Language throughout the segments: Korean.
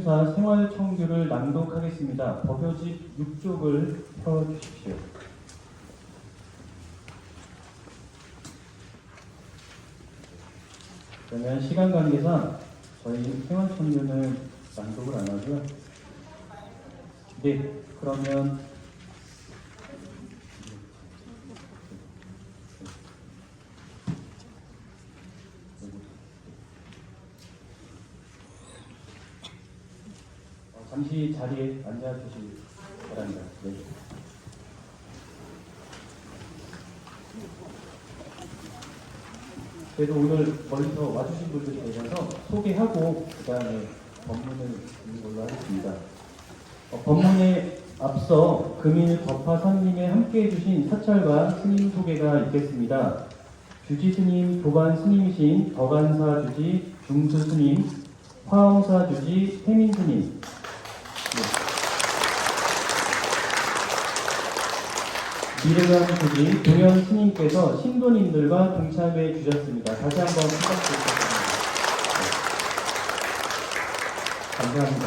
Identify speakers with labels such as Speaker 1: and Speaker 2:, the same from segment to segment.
Speaker 1: 법륜사 생활청규를 낭독하겠습니다. 법요집 6쪽을 펴주십시오. 그러면 시간 관계상 저희 생활청규는 낭독을 안 하고요. 네, 그러면 잠시 자리에 앉아주시기 바랍니다. 네. 그래도 오늘 멀리서 와주신 분들이 계셔서 소개하고 그 다음에 법문을 듣는 걸로 하겠습니다. 법문에 앞서 금일 법화선님에 함께해 주신 사찰과 스님 소개가 있겠습니다. 주지 스님, 도반 스님이신 덕안사 주지 중수 스님, 화엄사 주지 태민 스님, 미르강 주지 동현 스님께서 신도님들과 동참해 주셨습니다. 다시 한번 부탁드리겠습니다. 감사합니다.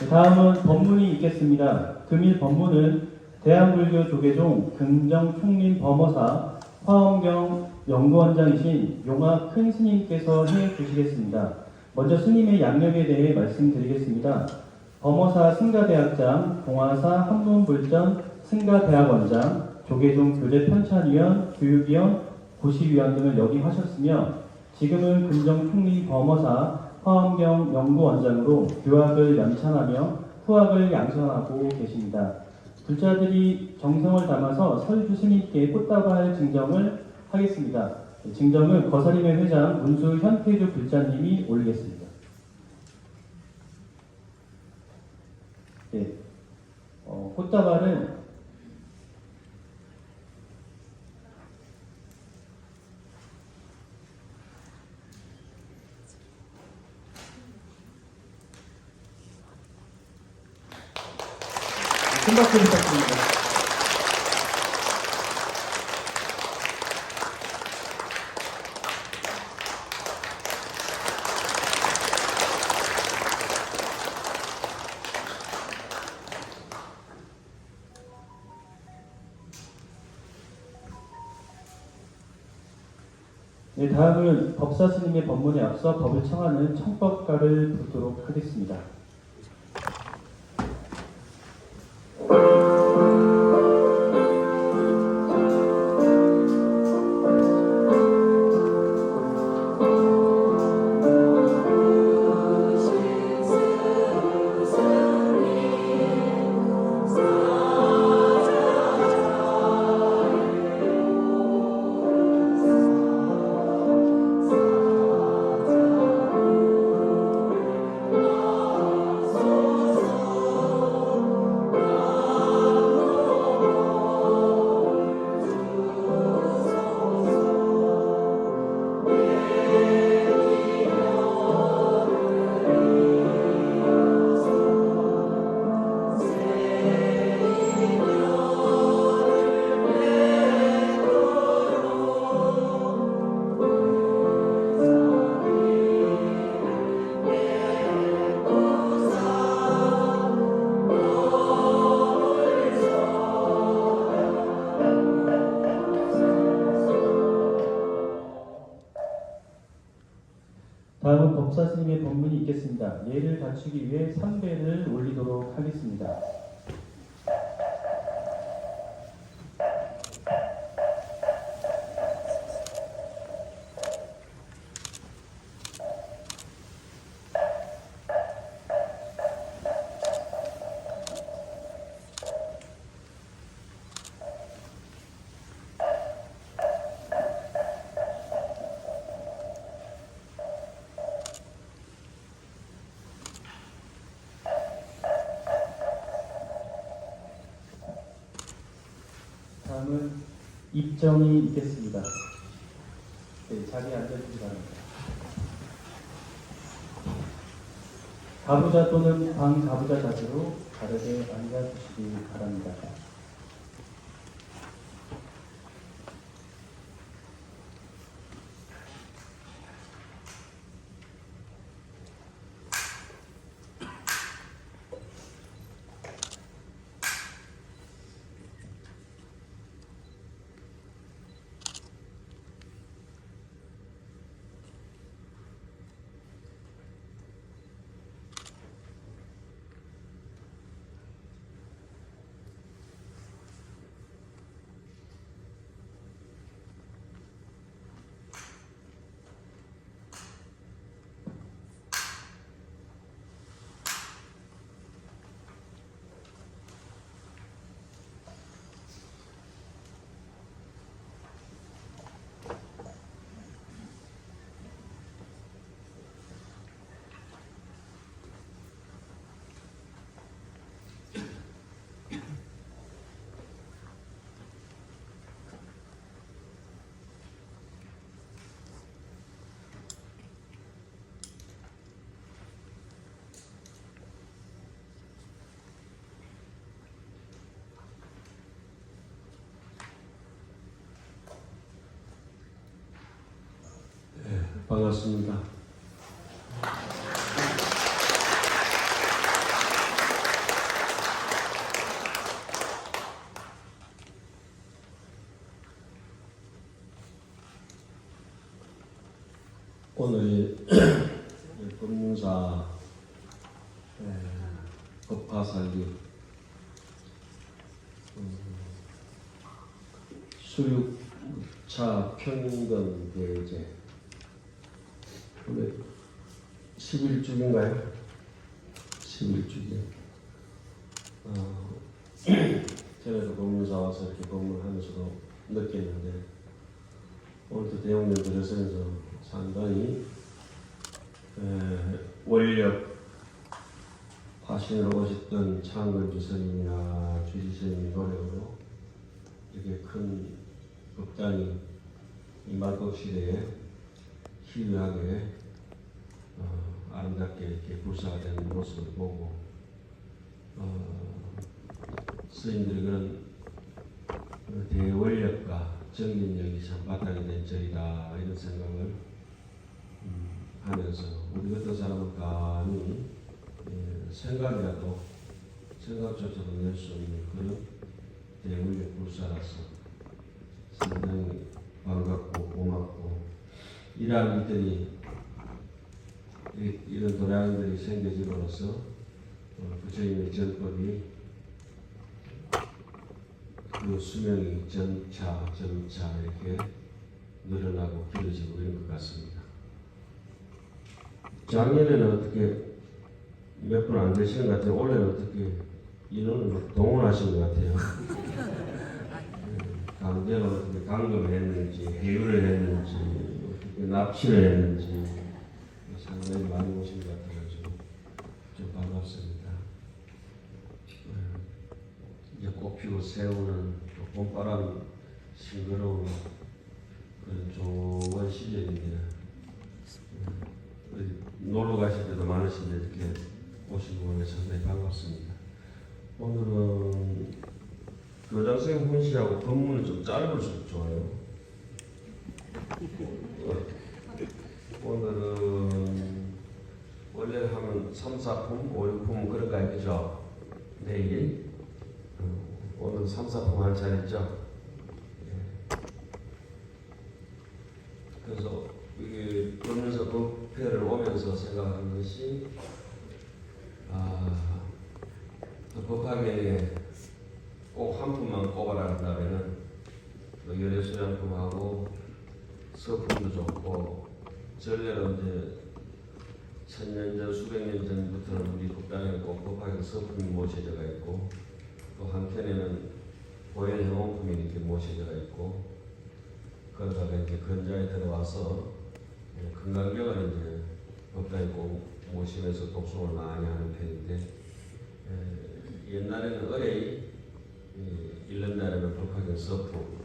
Speaker 1: 다음은 법문이 있겠습니다. 금일 법문은 대한불교 조계종 금정총림 범어사 화엄경 연구원장이신 용화 큰 스님께서 해 주시겠습니다. 먼저 스님의 양력에 대해 말씀드리겠습니다. 범어사 승가대학장, 동화사 한문불전 승가대학원장, 조계종 교대편찬위원, 교육위원, 고시위원 등을 역임하셨으며 지금은 금정총리 범어사 화엄경 연구원장으로 교학을 연찬하며 후학을 양성하고 계십니다. 불자들이 정성을 담아서 설주 스님께 꽃다발 증정을 하겠습니다. 증정은 거사림의 회장 문수 현태주 불자님이 올리겠습니다. 네, 꽃다발은 큰 박수 부탁드립니다. 네, 다음은 법사 스님의 법문에 앞서 법을 청하는 청법가를 부르도록 하겠습니다. 다음은 법사 스님의 법문이 있겠습니다. 예를 갖추기 위해 3배를 올리도록 하겠습니다. 다음은 입정이 있겠습니다. 네, 자리에 앉아주시기 바랍니다. 가부자 또는 방가부자 자세로 자리에 앉아주시기 바랍니다.
Speaker 2: 반갑습니다. 오늘 법무사 법화살기 수륙차 평균 대제 원래 11주기인가요? 11주기. 전에도 법무사 와서 이렇게 법문하면서도 느꼈는데 오늘도 대웅님들에서 상당히 원력 화신으로 오셨던 창근주 스님이나 주지 스님 노력으로 이렇게 큰 법당이 이 말법 시대에 희귀하게 아름답게 이렇게 불사가 되는 모습을 보고 스님들이 그런 대원력과 정신력이 참 바탕이 된 절이다 이런 생각을 하면서 우리 같은 사람은 감히 생각조차도 낼 수 없는 그런 대원력 불사라서 상당히 반갑고 고맙고 이러한 일들이 이런 도량들이 생겨짐으로써 부처님의 전법이 그 수명이 점차 이렇게 늘어나고 길어지고 이런 것 같습니다. 작년에는 어떻게 몇 분 안 되시는 것 같아요. 올해는 어떻게 인원을 동원하신 것 같아요. 강제로 어떻게 강금을 했는지 해유를 했는지 어떻게 납치를 했는지 상당히 많이 오신 것 같아가지고 좀 반갑습니다. 이제 꽃피고 새우는 봄바람 싱그러운 그런 좋은 시절인데 놀러 가실 때도 많으신데 이렇게 오신 거에 상당히 반갑습니다. 오늘은 교장선생님 훈시하고 법문은 좀 짧을수록 좋아요. 오늘은 원래 하면 3, 4품, 5, 6품 그런 거 아니죠? 내일 오늘 3, 4품 할 차례죠? 그래서 이게 그러면서 법회를 오면서 생각한 것이 법화계에 꼭 한 품만 꼽아라 한다면은 열애수양품하고 서품도 좋고 전례로 이제 천년 전 수백 년 전부터는 우리 법당에 꼭 법화계 서품이 모셔져가 있고 또 한편에는 고열 행원품이 이렇게 모셔져가 있고 그러다가 이제 건자에 들어와서 건강경을 이제 법당에 꼭 모시면서 독송을 많이 하는 편인데 옛날에는 의뢰이 1년 날에는 법화경 서품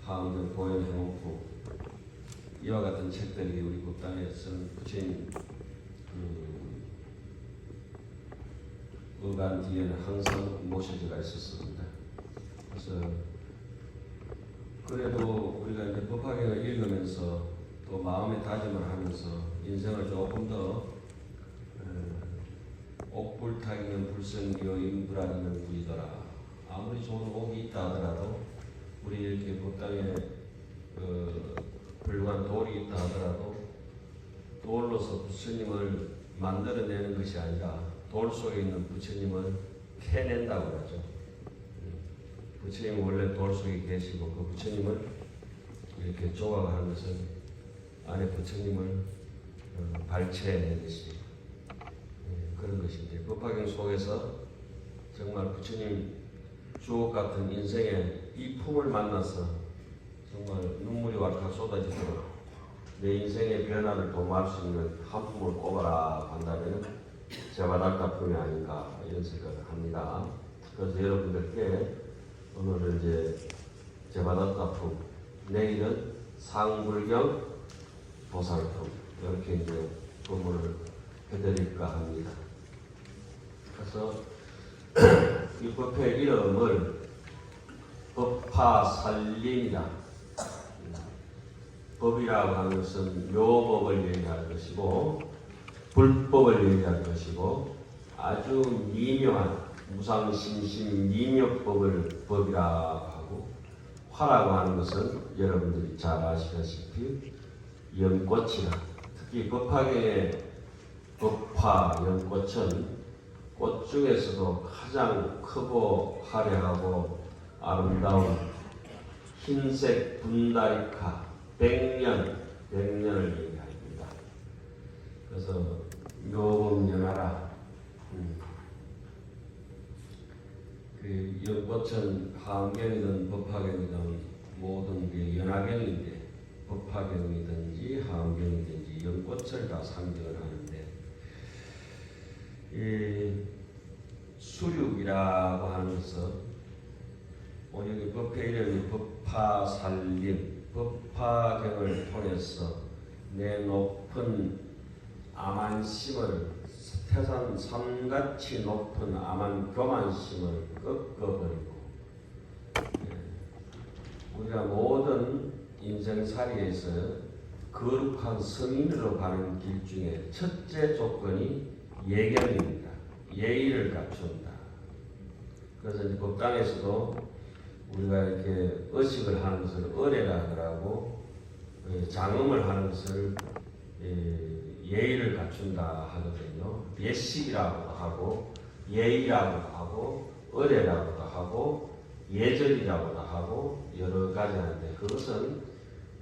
Speaker 2: 하암등 고연 행원품 이와 같은 책들이 우리 법당에 쓴 부처님 의관 뒤에는 항상 모셔져가 있었습니다. 그래서 그래도 우리가 이제 법화경을 읽으면서 또 마음의 다짐을 하면서 인생을 조금 더 옥불타기는 불성기요 인불아니는 부이더라. 아무리 좋은 옥이 있다 하더라도 우리 이렇게 법당에 훌륭한 돌이 있다 하더라도 돌로서 부처님을 만들어내는 것이 아니라 돌 속에 있는 부처님을 캐낸다고 하죠. 부처님은 원래 돌 속에 계시고 그 부처님을 이렇게 조각하는 것은 안에 부처님을 발췌해내듯이 그런 것인데 법화경 속에서 정말 부처님 주옥 같은 인생의 이 품을 만나서 정말 눈물이 왈칵 쏟아지도록 내 인생의 변화를 도모할 수 있는 한 품을 꼽아라 한다면 제바닥다품이 아닌가 이런 생각을 합니다. 그래서 여러분들께 오늘은 이제 제바닥다품, 내일은 상불경 보살품 이렇게 이제 법문을 해드릴까 합니다. 그래서 이 법회 이름을 법화살림이라 법이라고 하는 것은 묘법을 얘기하는 것이고 불법을 얘기하는 것이고 아주 미묘한 무상심심 미묘법을 법이라고 하고 화라고 하는 것은 여러분들이 잘 아시다시피 연꽃이라 특히 법화계의 법화 연꽃은 꽃 중에서도 가장 크고 화려하고 아름다운 흰색 분다리카 백년을 얘기합니다. 그래서 묘범연하라. 그 연꽃은 하암경이든 법화경이든 모든 게 연화경인데 법화경이든지 하암경이든지 연꽃을 다 상징을 하는데 이 수륙이라고 하는 것은 여기 법회 이름이 법화살림 법화경을 통해서 내 높은 아만심을 태산 삼같이 높은 아만 교만심을 꺾어버리고 우리가 모든 인생살이에서 거룩한 성인으로 가는 길 중에 첫째 조건이 예경입니다. 예의를 갖춘다. 그래서 이제 법당에서도 우리가 이렇게 의식을 하는 것을 어례라 하더라고 장음을 하는 것을 예의를 갖춘다 하거든요. 예식이라고도 하고 예의라고도 하고 어례라고도 하고 예절이라고도 하고 여러 가지 하는데 그것은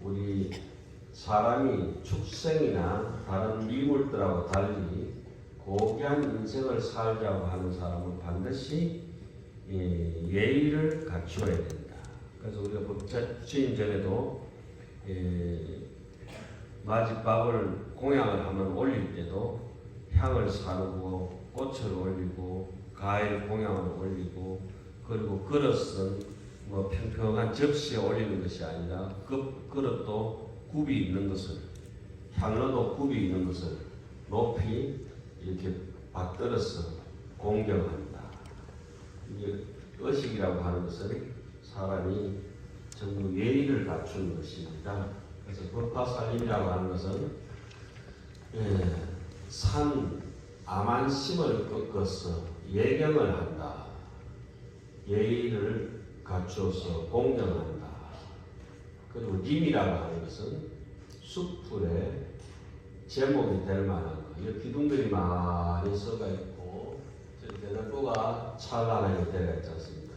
Speaker 2: 우리 사람이 축생이나 다른 미물들하고 달리 고귀한 인생을 살자고 하는 사람은 반드시 예의를 갖추어야 된다. 그래서 우리가 법처임 전에도 마지밥을 공양을 하면 올릴 때도 향을 사르고 꽃을 올리고 과일 공양을 올리고 그리고 그릇은 뭐 평평한 접시에 올리는 것이 아니라 그 그릇도 굽이 있는 것을 향로도 굽이 있는 것을 높이 이렇게 받들어서 공경한다. 이게 의식이라고 하는 것은 사람이 전부 예의를 갖추는 것입니다. 그래서 법화살림이라고 하는 것은 산 아만심을 꺾어서 예경을 한다. 예의를 갖추어서 공경한다. 그리고 림이라고 하는 것은 숲풀에 제목이 될 만한 것. 이 기둥들이 많이 썩어 있고 대들보가 찬란하게 되어 있지 않습니까?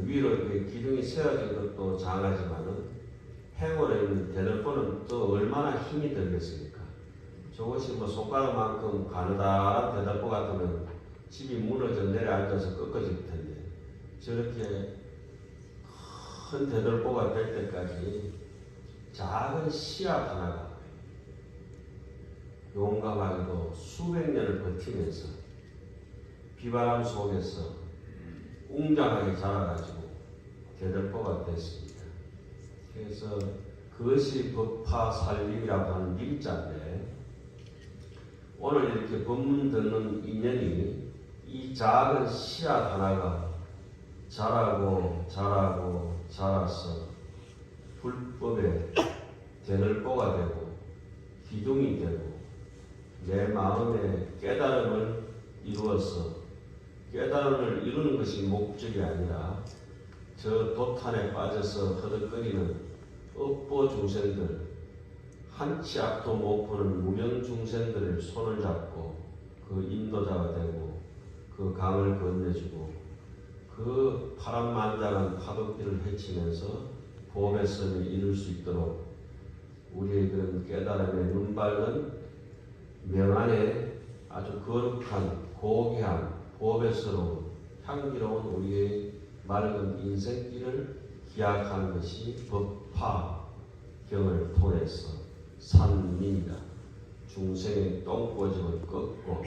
Speaker 2: 위로 이렇게 기둥이 세워진 것도 장하지만은 행월에 있는 대들보는 또 얼마나 힘이 들겠습니까? 저것이 뭐 손가락만큼 가느다란 대들보 같으면 집이 무너져 내려앉아서 꺾어질 텐데 저렇게 큰 대들보가 될 때까지 작은 씨앗 하나가 용감하게도 수백 년을 버티면서 비바람 속에서 웅장하게 자라가지고 대들보가 됐습니다. 그래서 그것이 법화살림이라고 하는 일자인데 오늘 이렇게 법문 듣는 인연이 이 작은 씨앗 하나가 자라고 자라서 불법의 대들보가 되고 기둥이 되고 내 마음의 깨달음을 이루어서 깨달음을 이루는 것이 목적이 아니라 저 도탄에 빠져서 허덕거리는 업보 중생들 한치 앞도 못 보는 무명 중생들을 손을 잡고 그 인도자가 되고 그 강을 건네주고 그 파란만장한 파도길을 헤치면서 보험의 섬을 이룰 수 있도록 우리의 그런 깨달음의 눈밝은 명안에 아주 거룩한 고귀한 보배스러운 향기로운 우리의 맑은 인생길을 기약하는 것이 법화경을 통해서 산민이다. 중생의 똥꼬집을 꺾고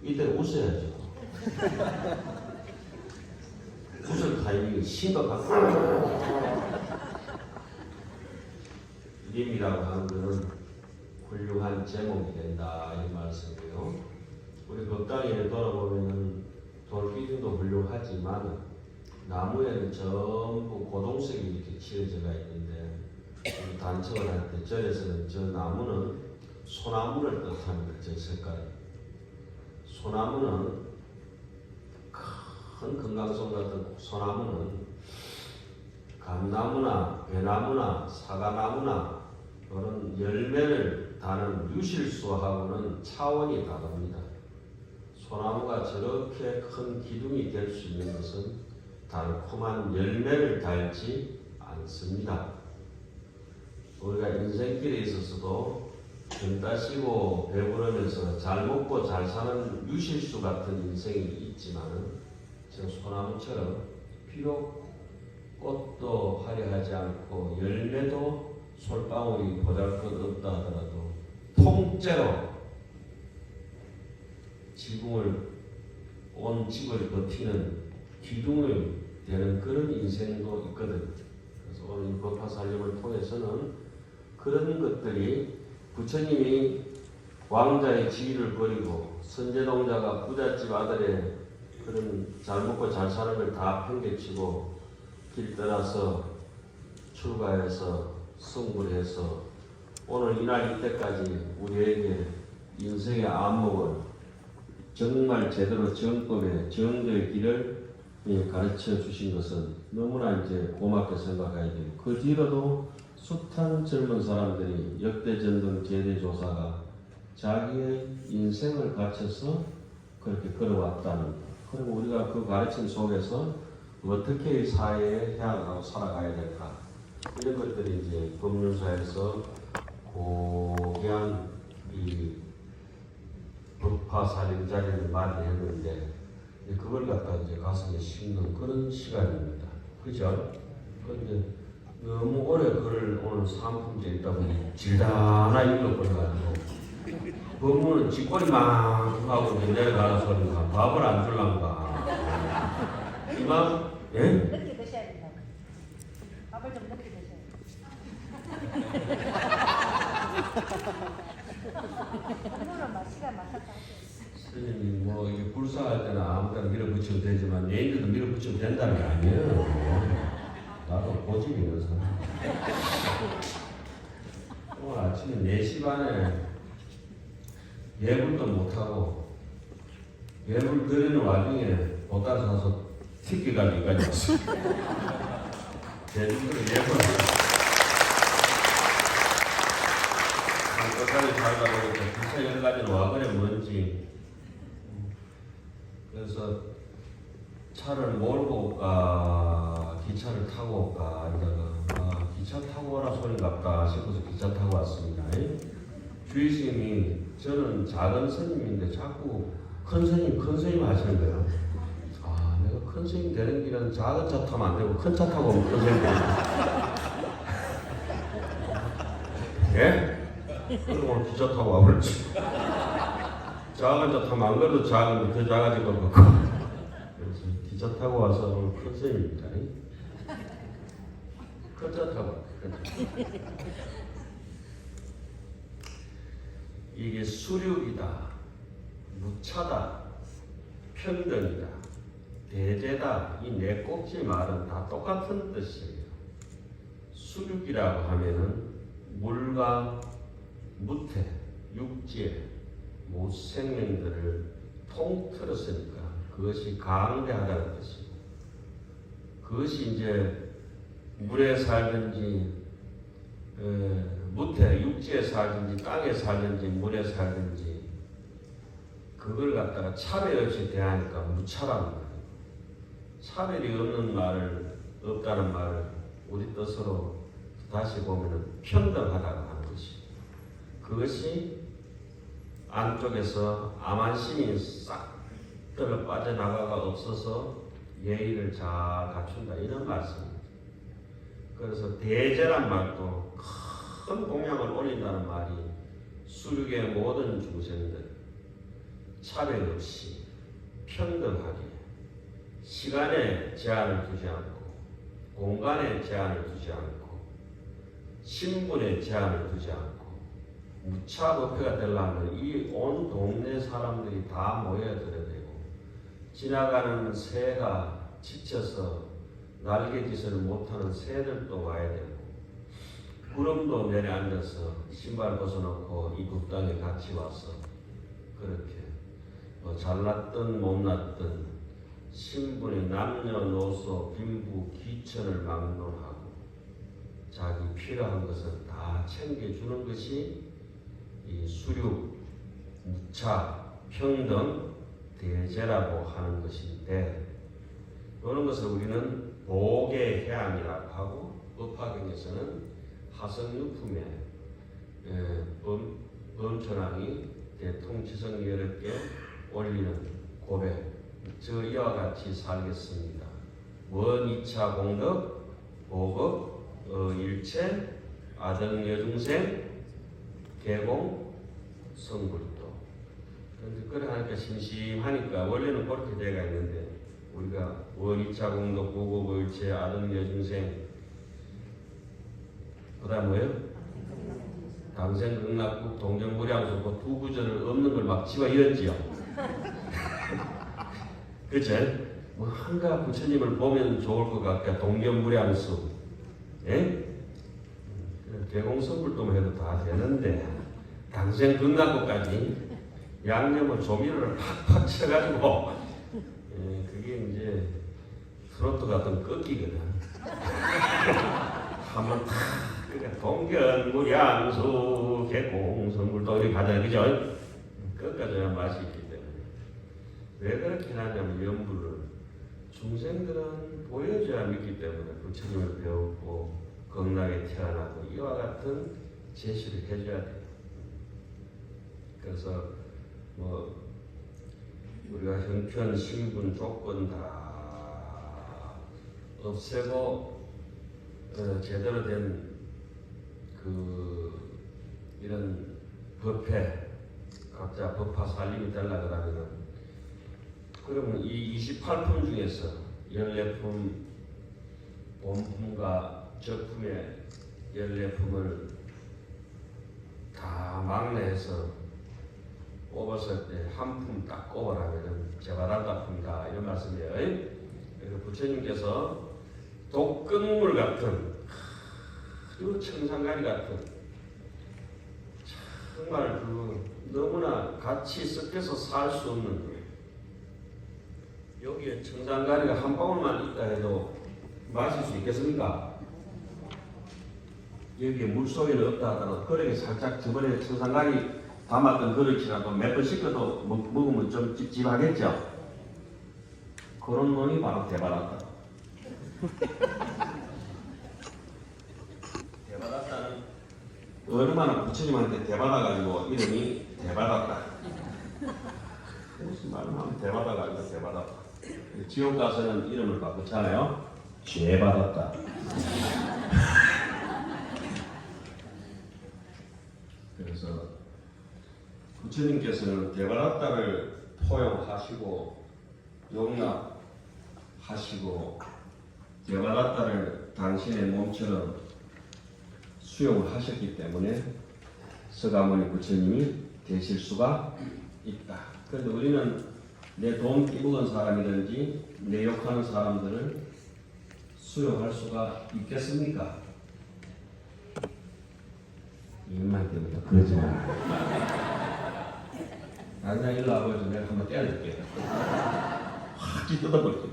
Speaker 2: 이때 웃어야죠. 웃을 타이밍이 심각하고 림이라고 하는 것은 훌륭한 제목이 된다 이 말씀이에요. 우리 법당에 돌아보면은 돌기둥도 훌륭하지만 나무에는 전부 고동색이 이렇게 칠해져가 있는데 단청을 할 때 절에서는 저 나무는 소나무를 뜻합니다. 저 색깔. 소나무는 큰 금강송 같은 소나무는 감나무나 배나무나 사과나무나 또는 열매를 다는 유실수하고는 차원이 다릅니다. 소나무가 저렇게 큰 기둥이 될 수 있는 것은 달콤한 열매를 달지 않습니다. 우리가 인생길에 있어서도 등 따시고 배부르면서 잘 먹고 잘 사는 유실수 같은 인생이 있지만은 저 소나무처럼 비록 꽃도 화려하지 않고 열매도 솔방울이 보잘것없다 하더라도 통째로 온 집을 버티는 기둥을 되는 그런 인생도 있거든. 그래서 오늘 이 법화살림을 통해서는 그런 것들이 부처님이 왕자의 지위를 버리고 선제동자가 부잣집 아들의 그런 잘 먹고 잘 사는 걸 다 팽개치고 길 떠나서 출가해서 성불해서 오늘 이날 이때까지 우리에게 인생의 안목을 정말 제대로 정법의 정도의 길을 가르쳐 주신 것은 너무나 이제 고맙게 생각해야 되고 그 뒤로도 숱한 젊은 사람들이 역대전등 제대조사가 자기의 인생을 바쳐서 그렇게 걸어왔다는 것. 그리고 우리가 그 가르침 속에서 어떻게 이 사회에 해안하고 살아가야 될까 이런 것들이 이제 법륜사에서 고귀한 이 법화살림자리를 마련했는데 그걸 갖다 이제 가슴에 심는 그런 시간입니다. 그죠? 그런데 너무 오래 그걸 오늘 상품제 있다 보니 질다나 읽어버려가지고 법문은 뒷골이만큼 하고 내려가는 소리가 밥을 안 줄란가. 이만 예?
Speaker 3: 늦게 드셔야 된다고. 밥을 좀 늦게 드셔야 돼요. 오늘은 막 시간 맞췄다 하세요.
Speaker 2: 선생님 뭐 이게 불쌍할 때는 아무 데나 밀어붙이면 되지만 내일도 밀어붙이면 된다는 게 아니에요. 나도 고집이 있는 사람. 오늘 아침에 4시 반에 예불도 못하고 예불 드리는 와중에 보따리 사서 튀기가 여기까지 왔어요. 제주도로 예불 끝까지 살다 보니까 기차 여기까지는 와 그래 뭔지 그래서 차를 몰고 올까 기차를 타고 올까 이러다가 기차 타고 오라 소리갑다 싶어서 기차 타고 왔습니다. 주의스님이 저는 작은 스님인데 자꾸 큰 스님 하시는 거예요. 내가 큰 스님 되는 길은 작은 차 타면 안 되고 큰 차 타고 오면 큰 스님 되는 예? 그리고 오늘 기차 타고 와버렸지. 작은 차 타면 안 그래도 작은데 더 작아질 것 같고 그래서 기차 타고 와서 오늘 큰 스님입니다. 큰 차 타고 이게 수륙이다, 무차다, 평등이다, 대제다 이 네 꼭지 말은 다 똑같은 뜻이에요. 수륙이라고 하면은 물과 무태, 육지의 무생명들을 통틀었으니까 그것이 강대하다는 뜻이고 그것이 이제 물에 살든지 무태, 육지에 살든지 땅에 살든지 물에 살든지 그걸 갖다가 차별 없이 대하니까 무차란 말이에요. 차별이 없다는 말을 우리 뜻으로 다시 보면은 평등하다고 하는 것이 그것이 안쪽에서 암한심이 싹 들어 빠져나가가 없어서 예의를 잘 갖춘다 이런 말씀입니다. 그래서 대제란 말도 큰 공양을 올린다는 말이 수륙의 모든 중생들 차별 없이 평등하게 시간에 제한을 두지 않고 공간에 제한을 두지 않고 신분에 제한을 두지 않고 무차법회가 되려면 이 온 동네 사람들이 다 모여들어야 되고 지나가는 새가 지쳐서 날개짓을 못하는 새들도 와야 되고 구름도 내려앉아서 신발 벗어놓고 이 법당에 같이 와서 그렇게 잘났든 못났든 신분의 남녀노소 빈부 귀천을 막론하고 자기 필요한 것은 다 챙겨주는 것이 이 수륙, 무차, 평등, 대제라고 하는 것인데 이런 것을 우리는 복의 해양이라고 하고 법화경에서는 하성유품에 범천왕이 대통치성 여러 개 올리는 고백 저 이와 같이 살겠습니다. 원이차 공덕 보법 일체 아등 여중생 개공 성불도 그런데 그래 하니까 심심하니까 원래는 그렇게 돼가 있는데 우리가 원이차 공덕 보법 일체 아등 여중생 그 다음 뭐예요? 당생극락국 동정무량수 그 두 구절을 없는 걸 막 집어 잃었지요. 그치? 뭐 한가 부처님을 보면 좋을 것 같아. 동정무량수 예? 개공선불도만 해도 다 되는데 당생극락국까지 양념을 조미료를 팍팍 쳐가지고 그게 이제 트로트 같은 꺾이거든. 한번 탁 그러니까 동견무량수 개공선불도 이렇게 가잖아요. 그죠? 꺾어줘야 맛이 있기 때문에 왜 그렇게 하냐면 연불을 중생들은 보여줘야 믿기 때문에 부처님을 배웠고 극락에 태어나고 이와 같은 제시를 해줘야 돼요. 그래서 뭐 우리가 형편, 신분, 조건 다 없애고 제대로 된 이런 법회 각자 법화 살림이 되려 그러면은 그러면 이 28품 중에서 14품 본품과 적품의 14품을 다 막내해서 뽑았을 때 한 품 딱 꼽으라면은 제바란다품이다 이런 말씀이에요. 그래서 부처님께서 독극물 같은 그리고 청산가리 같은 정말 너무나 같이 섞여서 살 수 없는 여기에 청산가리가 한 방울만 있다 해도 마실 수 있겠습니까? 여기에 물속에는 없다 하더라도 그릇에 살짝 저번에 청산가리 담았던 그릇이라도 몇 번 씻어도 먹으면 좀 찝찝하겠죠? 그런 놈이 바로 대바랐다. 대바랐다는 얼마나 부처님한테 대받아가지고 이름이 대받았다. 무슨 말을 하면 대받아가지고 대받았다. 지옥 가서는 이름을 바꾸잖아요. 죄받았다. 그래서 부처님께서는 대받았다를 포용하시고 용납하시고 대받았다를 당신의 몸처럼 수용을 하셨기 때문에 서가모니 부처님이 되실 수가 있다. 그런데 우리는 내 돈 끼먹은 사람이든지 내 욕하는 사람들을 수용할 수가 있겠습니까? 이것만 때문에 그러지 마. 당장 일로 와보여서 내가 한번 때려줄게. 확 뜯어버릴게.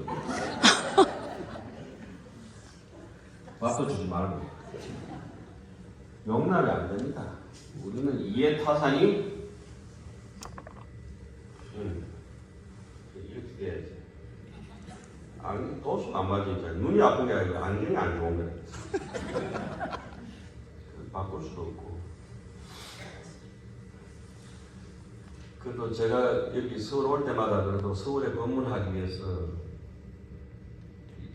Speaker 2: 밥도 주지 말고. 용납이 안 됩니다. 우리는 이해타산이 이렇게 돼야지. 도수가 안 맞으니까 눈이 아픈 게 아니고 안경이 안 좋은 거야. 바꿀 수도 없고. 그래도 제가 여기 서울 올 때마다 그래도 서울에 방문하기 위해서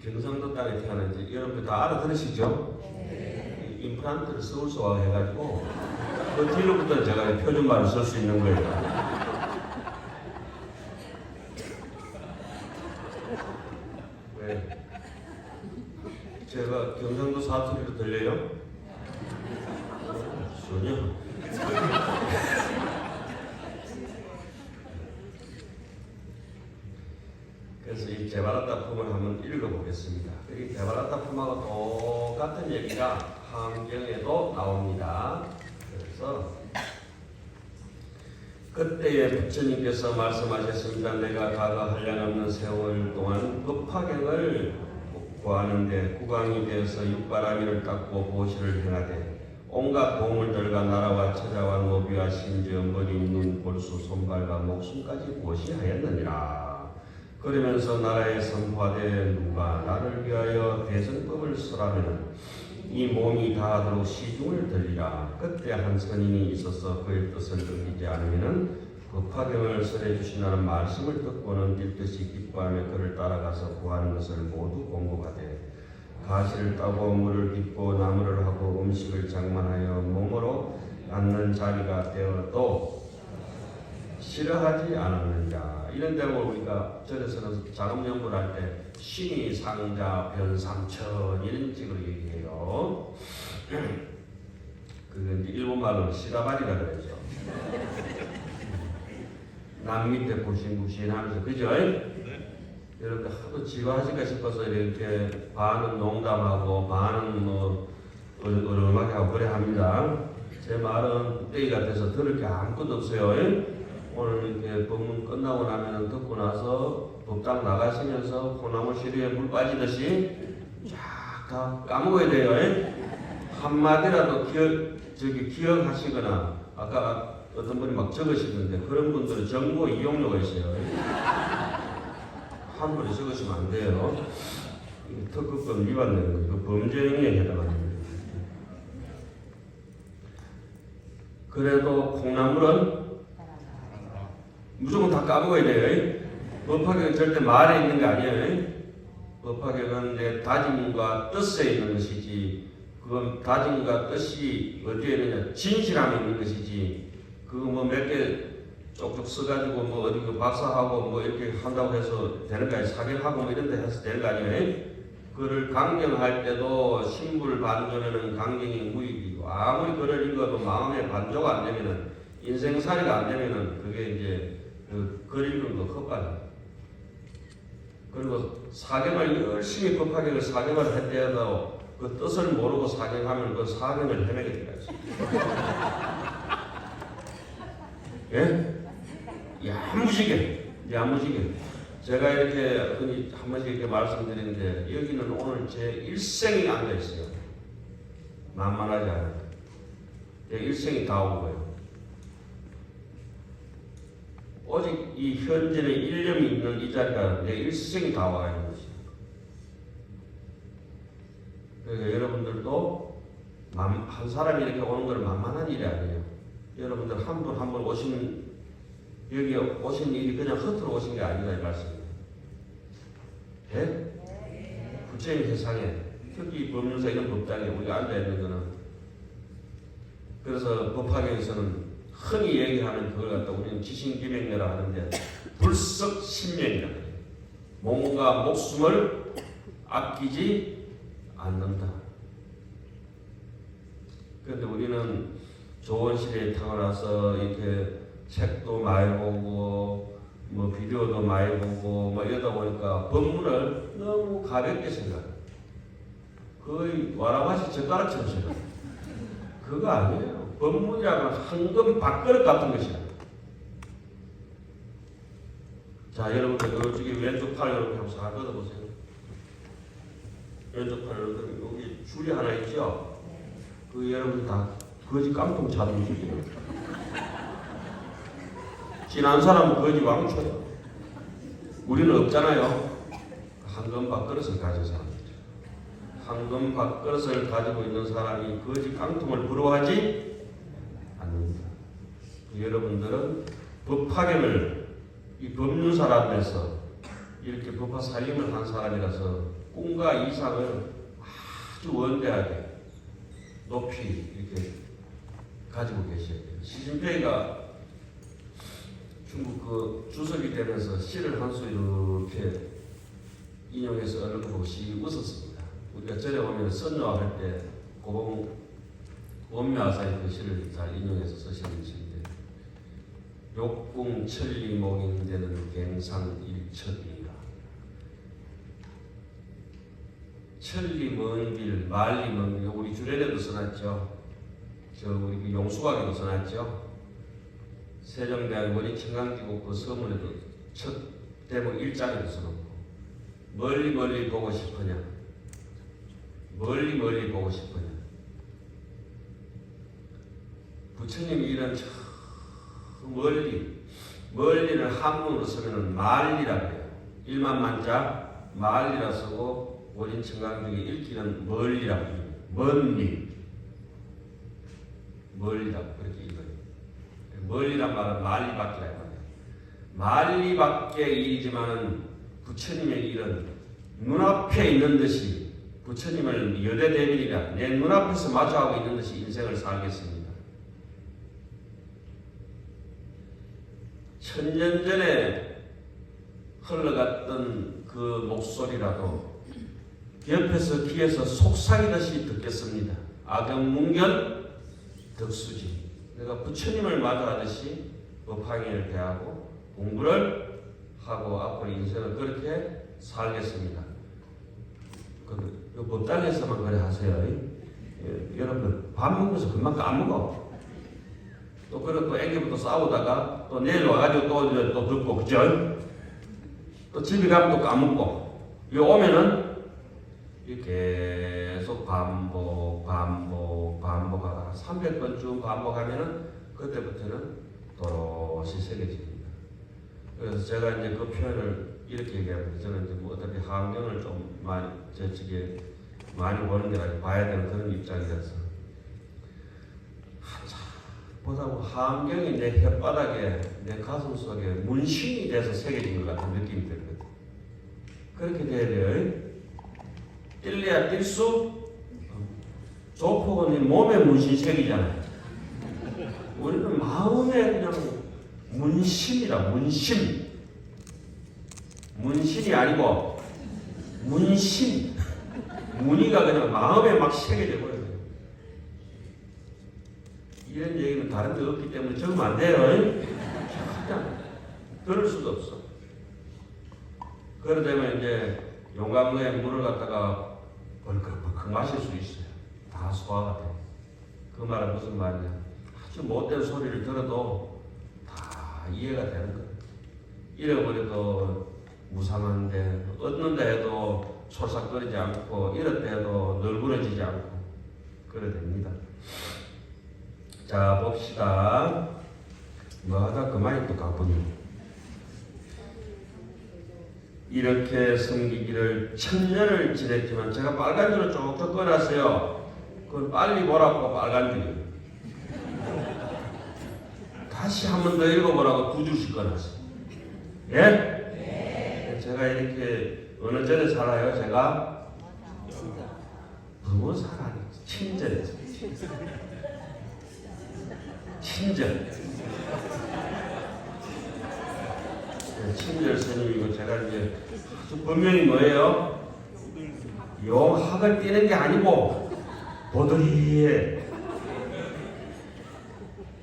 Speaker 2: 경상도 땅에 태어난 이제 여러분들 다 알아들으시죠? 네. 임플란트를 서울서 와 해가지고 그 뒤로부터 제가 표준말을 쓸 수 있는 거예요. 왜? 제가 경상도 사투리로 들려요? 전혀. 그래서 이 제바라다 품을 하면 읽어보겠습니다. 이 데바라타품하고 똑같은 얘기가 함경에도 나옵니다. 그래서 그때에 부처님께서 말씀하셨습니다. 내가 가가 한량없는 세월 동안 법화경을 구하는데 국왕이 되어서 육바라밀을 닦고 보시를 행하되 온갖 보물들과 나라와 처자와 노비와 심지어 머리, 눈, 볼수, 손발과 목숨까지 보시하였느니라. 그러면서 나라에 선포하되 누가 나를 위하여 대선법을 설하면 이 몸이 다하도록 시중을 들리라. 그때 한 선인이 있어서 그의 뜻을 듣지 않으면 법화경을 설해 주신다는 말씀을 듣고는 뛸듯이 기뻐하며 그를 따라가서 구하는 것을 모두 공고하되 가시를 따고 물을 빚고 나무를 하고 음식을 장만하여 몸으로 앉는 자리가 되어도 싫어하지 않았느냐. 이런 데고 우리가 절에서는 자금연구를 할 때 신이 상자 변삼천 이런 식으로 얘기해요. 그게 이제 일본말로 시라바리라 그러죠. 남 밑에 부신부신하면서 그죠? 이렇게 하도 지루하실까 싶어서 이렇게 반은 농담하고 반은 뭐 으르렁하게 하고 그래 합니다. 제 말은 뚝배기 같아서 들을 게 아무것도 없어요. 오늘 이렇게 법문 끝나고 나면은 듣고 나서 법당 나가시면서 콩나물 시루에 물 빠지듯이 쫙 다 까먹어야 돼요. 한마디라도 기억하시거나 아까 어떤 분이 막 적으시는데 그런 분들은 정보 이용료가 있어요. 한번에 적으시면 안 돼요. 특허법 위반되는 거죠. 범죄 행위에 해당합니다. 그래도 콩나물은 무조건 다 까먹어야 돼요. 법화경은 절대 말에 있는 게 아니에요. 법화경은 내 다짐과 뜻에 있는 것이지, 그건 다짐과 뜻이 어디에 있느냐, 진실함에 있는 것이지, 그거 뭐 몇 개 쪽쪽 써가지고 뭐 어디 그 박사하고 뭐 이렇게 한다고 해서 되는 거 아니에요. 사경하고 뭐 이런 데 해서 되는 거 아니에요. 그를 강경할 때도 신불 반전에는 강경이 무익이고, 아무리 글을 읽어도 마음의 반조가 안 되면은, 인생살이가 안 되면은 그게 이제 글 읽은 거 헛발이에요. 그리고 사경을 열심히 법화경을 사경을 했대도 그 뜻을 모르고 사경하면 그 사경을 헤매게 돼야지. 예? 야무지게. 제가 이렇게 한 번씩 이렇게 말씀드리는데 여기는 오늘 제 일생이 앉아 있어요. 만만하지 않아요. 제 일생이 다 온 거예요. 오직 이 현재의 일념이 있는 이 자리가 내 일생이 다 와 있는 것이에요. 그러니까 여러분들도 한 사람이 이렇게 오는 건 만만한 일이 아니에요. 여러분들 한 분 한 분 여기 오신 일이 그냥 헛으로 오신 게 아니다 이 말씀이에요. 예? 구체적인 세상에 특히 법률사 이런 법당에 우리가 앉아 있는 거는 그래서 법학에서는 흔히 얘기하는 그걸 갖다 우리는 지신기명이라 하는데 불석신명이라 해요. 몸과 목숨을 아끼지 않는다. 그런데 우리는 좋은 시대에 태어나서 이렇게 책도 많이 보고 뭐 비디오도 많이 보고 뭐 이러다 보니까 법문을 너무 가볍게 생각해요. 거의 와라마시 젓가락처럼 생각해요. 그거 아니에요. 법문이라고는 황금 밥그릇 같은 것이야. 자, 여러분들 이쪽에 왼쪽 팔 이렇게 한번 잘 걷어보세요. 왼쪽 팔 이렇게 여기 줄이 하나 있죠? 그 여러분 다 거지 깡통 차는 줄이에요. 지난 사람은 거지 왕초야. 우리는 없잖아요. 황금 밥그릇을 가진 사람이죠. 황금 밥그릇을 가지고 있는 사람이 거지 깡통을 부러워하지 않는다. 여러분들은 법화경을 이 법륜사람에서 이렇게 법화 살림을 한 사람이라서 꿈과 이상을 아주 원대하게 높이 이렇게 가지고 계셔야 돼요. 시진핑이가 중국 그 주석이 되면서 시를 한 수 이렇게 인용해서 얼른 보고 시 웃었습니다. 우리가 절에 오면 선녀 할 때 원묘아사의 그 시를 잘 인용해서 쓰시는 시인데 욕궁 천리목인 되는 갱상 일첩이라 천리 먼 길, 만리 먼 길, 우리 주례에도 써놨죠. 우리 그 용수각에도 써놨죠. 세종대왕 원인 청강기국 그 서문에도 첫 대목 1장에도 써놓고 멀리 멀리 보고 싶으냐, 멀리 멀리 보고 싶으냐. 부처님이 이런 저 멀리를 한문으로 쓰면 말리라고 해요. 일만만자 말리라 쓰고 원인 청강 중에 읽기는 멀리라고 해요. 먼리, 멀리라고 그렇게 읽어요. 멀리란 말은 말리밖이라고 해요. 말리밖의 일이지만은 부처님의 일은 눈앞에 있는 듯이 부처님을 여대대비리라 내 눈앞에서 마주하고 있는 듯이 인생을 살겠습니다. 천년 전에 흘러갔던 그 목소리라도 옆에서 귀에서 속삭이듯이 듣겠습니다. 악연문견 덕수지. 내가 부처님을 마주하듯이 법화행위를 대하고 공부를 하고 앞으로 인생을 그렇게 살겠습니다. 그 법당에서만 그래 하세요. 여러분 밥 먹으면서 금방 까먹어. 또 그렇고 애기부터 싸우다가 또 내일 와가지고 또 듣고 그죠? 또 집에 가면 또 까먹고 요 오면은 계속 반복하다가 300번쯤 반복하면은 그때부터는 도로시 새겨집니다. 그래서 제가 이제 그 표현을 이렇게 얘기합니다. 저는 이제 뭐 어차피 환경을 좀 많이 저쪽에 많이 보는 게 아니라 봐야 되는 그런 입장이라서 보다 환경이 내 혓바닥에 내 가슴 속에 문신이 돼서 새겨진 것 같은 느낌이 들거든. 그렇게 돼야 돼요. 뛸래야 뛸 수? 조폭은 몸에 문신 새기잖아요. 우리는 마음에 그냥 문신이라 문신. 문신이 아니고 문신. 무늬가 그냥 마음에 막 새겨져 버려요. 이런 얘기는 다른 데 없기 때문에 적으면 안 돼요. 그럴 수도 없어. 그러다면 이제 용광로에 물을 갖다가 벌컥벌컥 마실 수 있어요. 다 소화가 돼. 그 말은 무슨 말이냐. 아주 못된 소리를 들어도 다 이해가 되는 거예요. 잃어버려도 무상한데 얻는다 해도 촐싹거리지 않고 잃었다 해도 널브러지지 않고 그래 됩니다. 자 봅시다. 뭐 하다 그만이 또 가보니 이렇게 섬기기를 천년을 지냈지만 제가 빨간 줄을 쭉쭉 꺼놨어요. 그건 빨리 보라고 빨간 줄이에요. 다시 한 번 더 읽어보라고 2줄씩 꺼놨어요. 예? 네. 제가 이렇게 어느 절에 살아요? 제가 너무 살아요. 친절해서. 친절. 친절 스님이고 제가 이제 아주 본명이 뭐예요? 용 학을 띄는 게 아니고 보더리에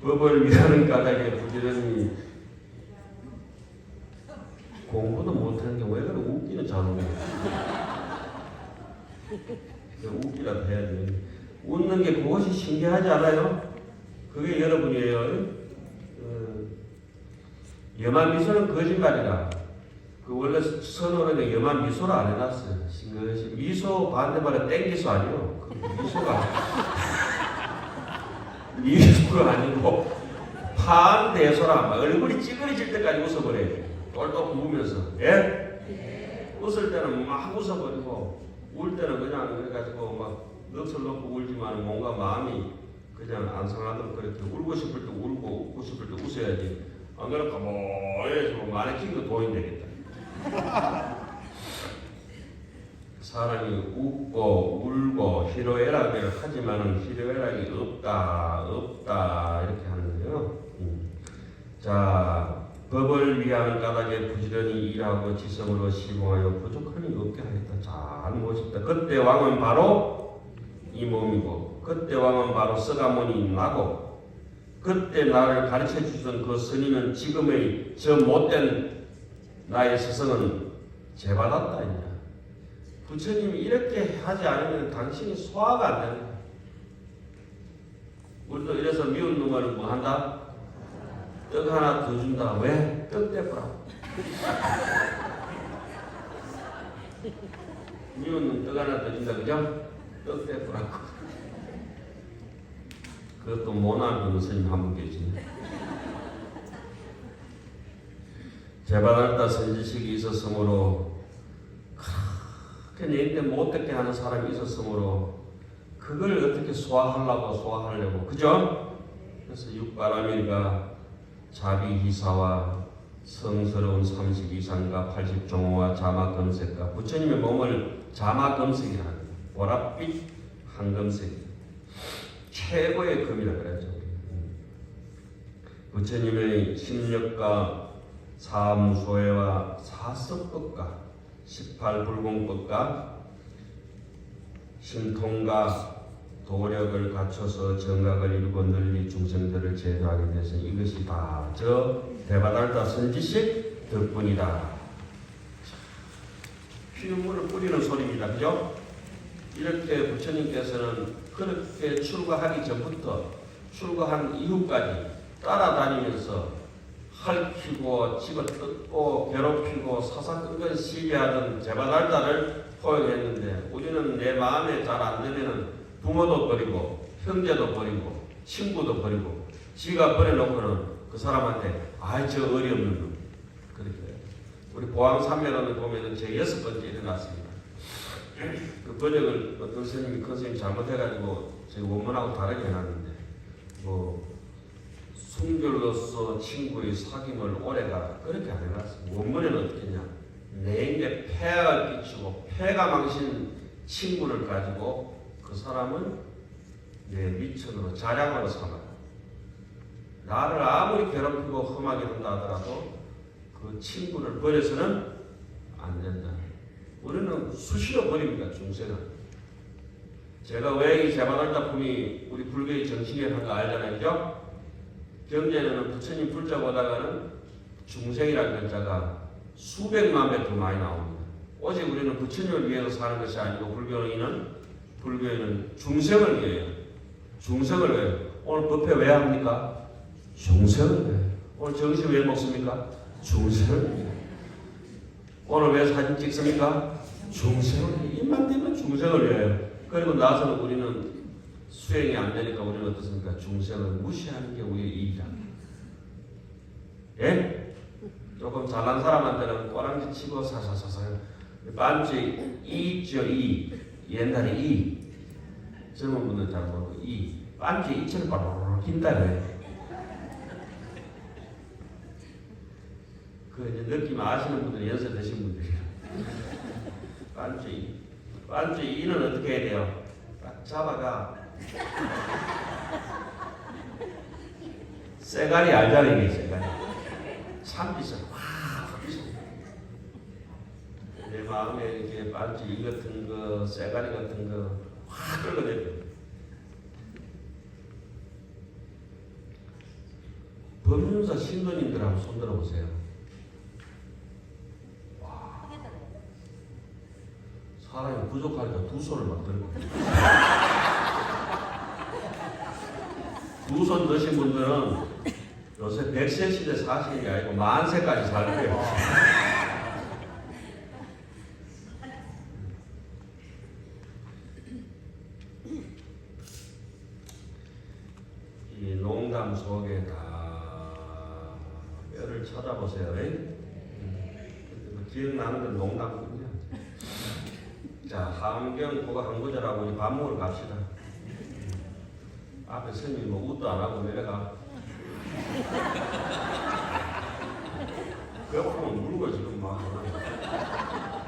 Speaker 2: 법을 위하는 까닭에 부지런히 공부도 못하는 게 왜 그래 웃기는 자놈이야. 웃기라도 해야 돼. 웃는 게 그것이 신기하지 않아요? 그게 여러분이에요. 염한 미소는 거짓말이라. 그 원래 선어는 염한 미소를 안 해놨어요. 그것이 미소 반대말은 땡기소 아니요. 미소가 아니고 판대소라. 얼굴이 찌그러질 때까지 웃어버려요. 똘똘 부으면서. 예? 웃을 때는 막 웃어버리고 울 때는 그냥 그래가지고 막 넋을 놓고 울지만 뭔가 마음이 그냥 안 상하도록 그렇게 울고 싶을 때 울고 웃고 싶을 때 웃어야지. 안 그럴까 뭐해서 마네킹도 도인 되겠다. 사람이 웃고 울고 희로애락을 하지만은 희로애락이 없다 이렇게 하는 거예요. 자, 법을 위한 까닭에 부지런히 일하고 지성으로 시봉하여 부족함이 없게 하였다. 잘 모십다. 그때 왕은 바로 이 몸이고, 그때 왕은 바로 서가모니 나고, 그때 나를 가르쳐 주던 그 스님은 지금의 저 못된 나의 스승은 제받았다. 부처님이 이렇게 하지 않으면 당신이 소화가 안 되는 거야. 우리도 이래서 미운 놈을 뭐 한다? 떡 하나 더 준다. 왜? 떡 떼뿌라. 미운 놈 떡 하나 더 준다. 그죠? 떡 떼뿌라고. 그것도 모난 스님 한 분 계시네. 제바달다 선지식이 있었으므로 내인데 못 듣게 하는 사람이 있었으므로 그걸 어떻게 소화하려고 그죠? 그래서 육바라밀과 자비기사와 성스러운 32상과 80종호와 자마검색과 부처님의 몸을 자마검색이라는 거예요. 보랏빛 황금색 최고의 금이라 그러죠. 부처님의 심력과 사무소회와 사섭법과 18불공법과 신통과 도력을 갖춰서 정각을 이루고 널리 중생들을 제도하게 돼서 이것이 다 저 대바달다 선지식 덕분이다. 피눈물을 뿌리는 소리입니다. 그죠? 이렇게 부처님께서는 그렇게 출가하기 전부터 출가한 이후까지 따라다니면서 핥히고 집어뜯고 괴롭히고 사사건건 시비하던 제바달다를 포용했는데 우리는 내 마음에 잘 안 되면 부모도 버리고 형제도 버리고 친구도 버리고 지가 버려놓고는 그 사람한테 아이 저 어리없는 놈 그렇게 우리 보왕산매론을 보면은 제 6번째 일어났습니다. 그 번역을 어떤 스님이 큰 스님이 잘못해가지고 제 원문하고 다르게 해놨는데 뭐 순결로서 친구의 사귐을 오래가라 그렇게 안 해놨습니다. 원문에는 어떻게 했냐 내인에 폐악을 끼치고 폐가 망신 친구를 가지고 그 사람은 내 미천으로 자량으로 삼아라. 나를 아무리 괴롭히고 험하게 한다 하더라도 그 친구를 버려서는 안 된다. 우리는 수시로 버립니다. 중생은. 제가 왜 이 제바달다 품이 우리 불교의 정신이라는 거 알잖아요. 그죠? 경전에는 부처님 불자 보다가는 중생이라는 글자가 수백만 배 더 많이 나옵니다. 오직 우리는 부처님을 위해서 사는 것이 아니고 불교에는 중생을 위해요. 중생을 위해요. 오늘 법회 왜 합니까? 중생을 위해요. 오늘 정신 왜 먹습니까? 중생을 위해요. 오늘 왜 사진 찍습니까? 중생을 위해요. 입만 대면 중생을 위해요. 그리고 나서는 우리는 수행이 안 되니까 우리는 어떻습니까? 중생을 무시하는 게 우리의 일이다. 예? 조금 잘난 사람한테는 꼬랑지 치고 사사사사 반지 이죠 이 옛날에 이 젊은 분들 잘 모르고 이 반지 이처럼 바로 흰다래. 그 이제 느낌 아시는 분들 연세 드신 분들이에요. 반지 이는 어떻게 해야 돼요? 딱 잡아가 쇠가리 알잖아요. 이게 쇠가리 참 비싸요. 와 비싸요. 내 마음에 이렇게 반지 이 같은 거 쇠가리 같은 거 확 끌어내려. 법륜사 신도님들 한번 손들어 보세요. 와 사람이 부족하니까 두 손을 막 들고 두 손 드신 분들은 요새 100세 시대 사시는 게 아니고 만세까지 살 거예요. 이 농담 속에 다 뼈를 찾아보세요. 기억나는 건 농담뿐이야. 자, 함경 국어 한 구절하고 우리 밥 먹으러 갑시다. 앞에 스님이 뭐 웃도 안 하고 내려가. 배고프면 울고 지금 막.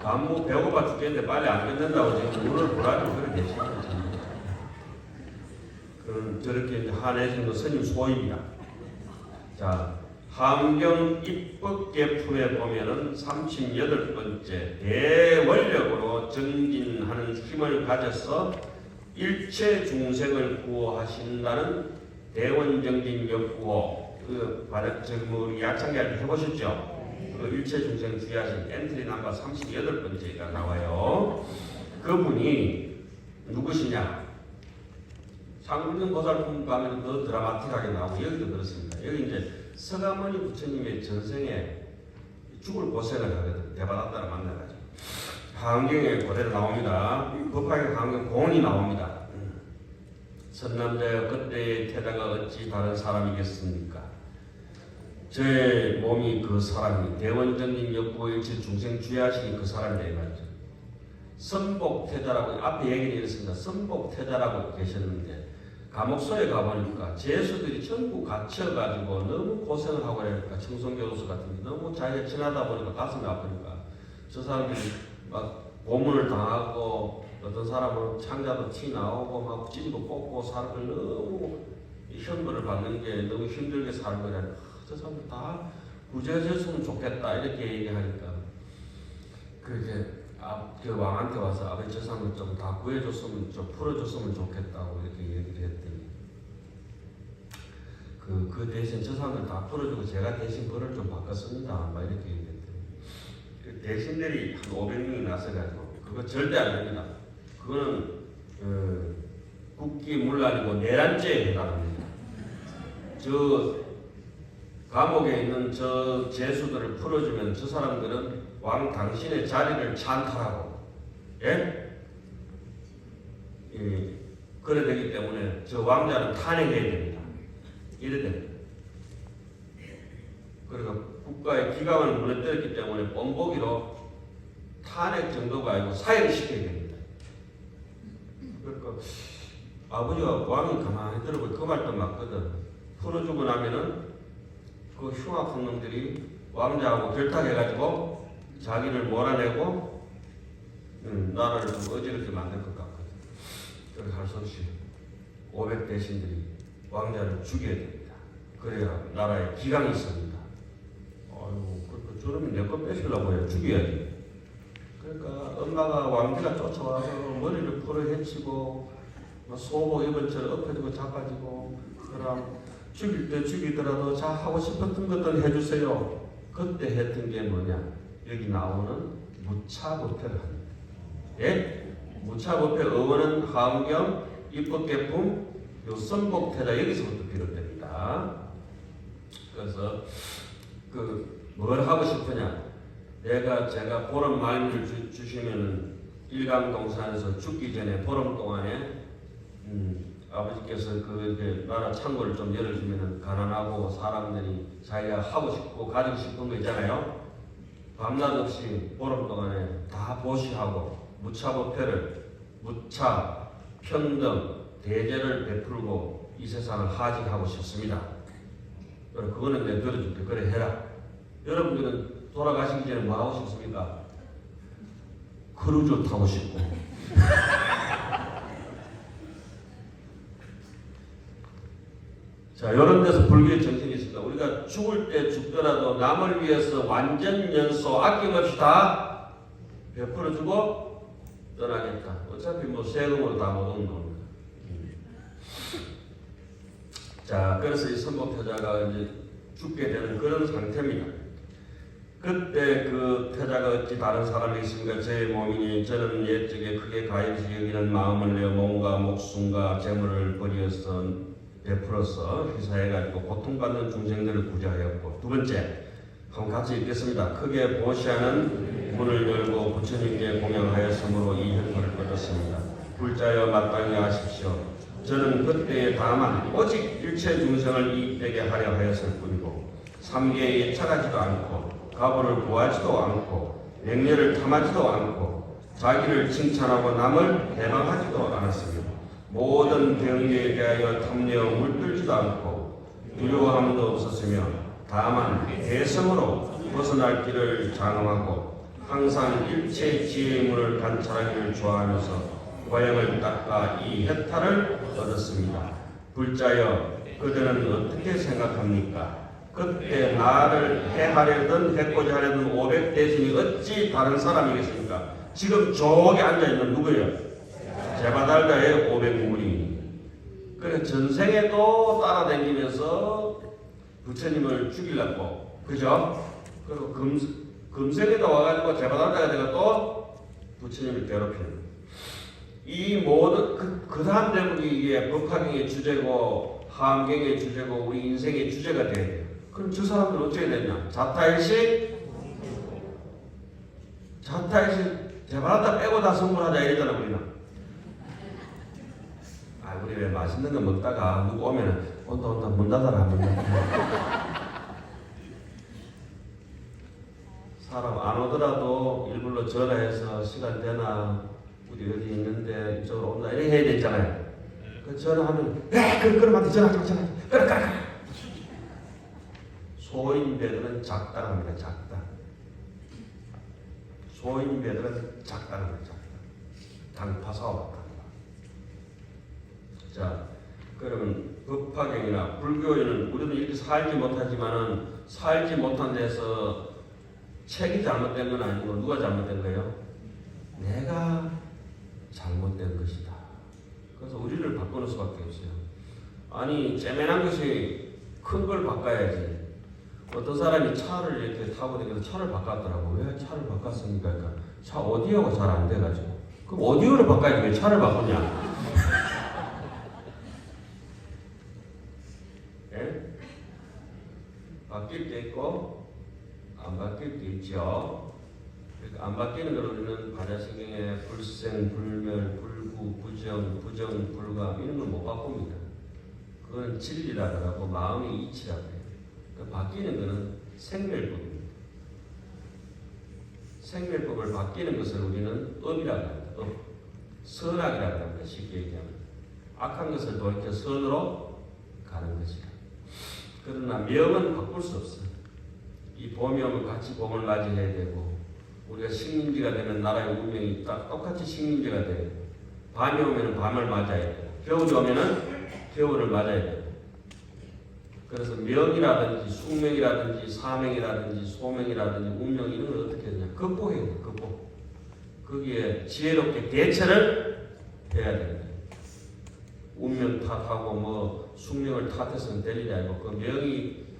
Speaker 2: 밥 배고파 죽겠는데 빨리 안 끝낸다고 지금 눈을 보라고 그렇게 계시는 거지. 그런 저렇게 이제 한해주는 스님 소입니다. 자, 함경 입법계품에 보면은 38번째 대원력으로 정진하는 힘을 가져서 일체 중생을 구호하신다는 대원정진 역구호 그 우리 약창기할 때 해보셨죠? 그 일체 중생 주의하신 엔트리 넘버 38번째가 나와요. 그분이 누구시냐? 상불경 보살품 가면 더 드라마틱하게 나오고 여기도 그렇습니다. 여기 이제 서가모니 부처님의 전생에 죽을 고생을 하거든. 대바다따라 만나가지고 하은경에 그대로 나옵니다. 법화경 하은경 공이 나옵니다. 선남자여 그때의 태자가 어찌 다른 사람이겠습니까? 저의 몸이 그 사람이 대원정님 역부일체 중생 주야시니 그 사람이다 이 말이죠. 선복태자라고 앞에 얘기를 했습니다. 선복태자라고 계셨는데 감옥소에 가보니까 죄수들이 전부 갇혀가지고 너무 고생을 하고 그러니까 청송교도소 같은 게 너무 자기가 지나다 보니까 가슴이 아프니까 저 사람들이 막 고문을 당하고 어떤 사람은 창자도 티 나오고 막 찢고 뽑고 사람들 너무 현벌을 받는 게 너무 힘들게 살고 이러니까 저 사람들 다 구제해줬으면 좋겠다 이렇게 얘기하니까 그렇게 그 왕한테 와서 아버지 저 사람을 좀 다 구해줬으면 좀 풀어줬으면 좋겠다고 이렇게 얘기를 했더니 그 대신 저 사람들 다 풀어주고 제가 대신 벌을 좀 바꿨습니다 막 이렇게 얘기했더니 그 대신들이 한 500명이 나서가지고 그거 절대 안 됩니다. 그거는 국기문란이고 내란죄에 해당합니다. 저 감옥에 있는 저 죄수들을 풀어주면 저 사람들은 왕 당신의 자리를 찬탈하고 예? 그래 되기 때문에 저 왕자는 탄핵해야 됩니다. 이래 됩니다. 그러니까 국가의 기강을 무너뜨렸기 때문에 뻔보기로 탄핵 정도가 아니고 사형을 시켜야 됩니다. 그러니까 아버지가 왕이 가만히 들어보고 그 말도 맞거든. 풀어주고 나면은 그 흉악한 놈들이 왕자하고 결탁해가지고 자기를 몰아내고 나라를 좀 어지럽게 만들 것 같거든. 그래서 할 수 없이 500대신들이 왕자를 죽여야 됩니다. 그래야 나라에 기강이 있습니다. 아유, 저러면 내 거 뺏으려고 해요. 죽여야지. 그러니까 엄마가 왕비가 쫓아와서 머리를 풀어 헤치고 소복 입은처럼 엎어지고 자빠지고 그럼 죽일 때 죽이더라도 자 하고 싶었던 것들 해주세요. 그때 했던 게 뭐냐? 여기 나오는 무차법회를 합니다. 예? 무차법회 어원은 하은경, 입법개품, 요 선복태자 여기서부터 비롯됩니다. 그래서 뭘 하고 싶으냐? 제가 보름 말미를 주시면은 일강동산에서 죽기 전에 보름 동안에 아버지께서 이제 나라 창고를 좀 열어주면은 가난하고 사람들이 자기가 하고 싶고 가지고 싶은 거 있잖아요. 밤낮 없이 보름 동안에 다 보시하고 무차법회를 무차 평등 대제를 베풀고 이 세상을 하직하고 싶습니다. 그거는 내가 들어줄게. 그래 해라. 여러분들은 돌아가시기 전에 뭐 하고 싶습니까? 크루즈 타고 싶고 자, 이런 데서 불교의 정신이 있습니다. 우리가 죽을 때 죽더라도 남을 위해서 완전 연소 아낌없이 다 베풀어주고 떠나겠다. 어차피 뭐 세금으로 다 못 얻는 겁니다. 자, 그래서 이 선복태자가 이제 죽게 되는 그런 상태입니다. 그때 그 태자가 어찌 다른 사람이 있습니까? 제 몸이니 저는 옛적에 크게 가엾이 여기는 마음을 내어 몸과 목숨과 재물을 버리어서 베풀어서 희사해가지고 고통받는 중생들을 구제하였고 두 번째 한번 같이 읽겠습니다. 크게 보시하는 문을 열고 부처님께 공양하였으므로 이 현물을 얻었습니다. 불자여 마땅히 아십시오. 저는 그때에 다만 오직 일체 중생을 이익되게 하려 하였을 뿐이고 삼계에 예찰하지도 않고 가부를 구하지도 않고 명예를 탐하지도 않고 자기를 칭찬하고 남을 대방하지도 않았으며 모든 병리에 대하여 탐내어 물들지도 않고 두려워함도 없었으며 다만 대성으로 벗어날 길을 장엄하고 항상 일체 지혜의 문을 관찰하기를 좋아하면서 고향을 닦아 이 해탈을 얻었습니다. 불자여 그들은 어떻게 생각합니까? 그때 나를 해하려든 해코지 하려든 500대신이 어찌 다른 사람이겠습니까? 지금 저기 앉아있는 누구예요? 제바달다의 500무리. 그래 전생에도 따라다니면서 부처님을 죽이려고 그죠? 그리고 금생에도 와가지고 제바달다가 되가 또 부처님을 괴롭히는 이 모든 그 다음 대목이 이게 법화경의 주제고 하암경의 주제고 우리 인생의 주제가 돼야 돼요. 그럼 저 사람들은 어떻게 되냐? 자타일식 제발하다 빼고 다 성불하자 이러잖아 우리는. 아 우리 왜 맛있는 거 먹다가 누구 오면은 온다 문 닫아라 문 닫아라. 사람 안 오더라도 일부러 전화해서 시간 되나 우리 어디 있는데 이쪽으로 온다 이렇게 해야 되잖아요. 그 전화하면 그럼 한테 전화하지 그래. 소인배들은 작당합니다. 작당. 소인배들은 작당합니다. 작당. 당파사업. 자, 그러면 법화경이나 불교에는 우리는 이렇게 살지 못하지만은 살지 못한 데서 책이 잘못된 건 아니고 누가 잘못된 거예요? 내가 잘못된 것이다. 그래서 우리를 바꾸는 수밖에 없어요. 아니 째맨한 것이 큰 걸 바꿔야지. 어떤 사람이 차를 이렇게 타고 다니면서 차를 바꿨더라고. 왜 차를 바꿨습니까? 그러니까 차 오디오가 잘 안 돼가지고. 그럼 오디오를 바꿔야지 왜 차를 바꾸냐? 예? 바뀔 때 있고 안 바뀔 때 있죠. 그러니까 안 바뀌는 걸 우리는 반야신경에 불생, 불멸, 불구, 부정, 불가 이런 걸 못 바꿉니다. 그건 진리라고 하고 마음의 이치라고 해요. 그러니까 바뀌는 것은 생멸법입니다. 생멸법을 바뀌는 것을 우리는 업이라고 합니다. 업. 선악이라고 합니다. 쉽게 얘기하면. 악한 것을 돌이켜 선으로 가는 것이다. 그러나 명은 바꿀 수 없어요. 이 봄이 오면 같이 봄을 맞이해야 되고 우리가 식민지가 되면 나라의 운명이 딱 똑같이 식민지가 돼요. 밤이 오면 밤을 맞아야 되고 겨울이 오면 겨울을 맞아야 되고 그래서 명이라든지 숙명이라든지 사명이라든지 소명이라든지 운명 이런 걸 어떻게 하냐 극복해야 돼요. 극복. 거기에 지혜롭게 대처를 해야 됩니다. 운명 탓하고 뭐 숙명을 탓해서는 될 일이 아니고 그 명이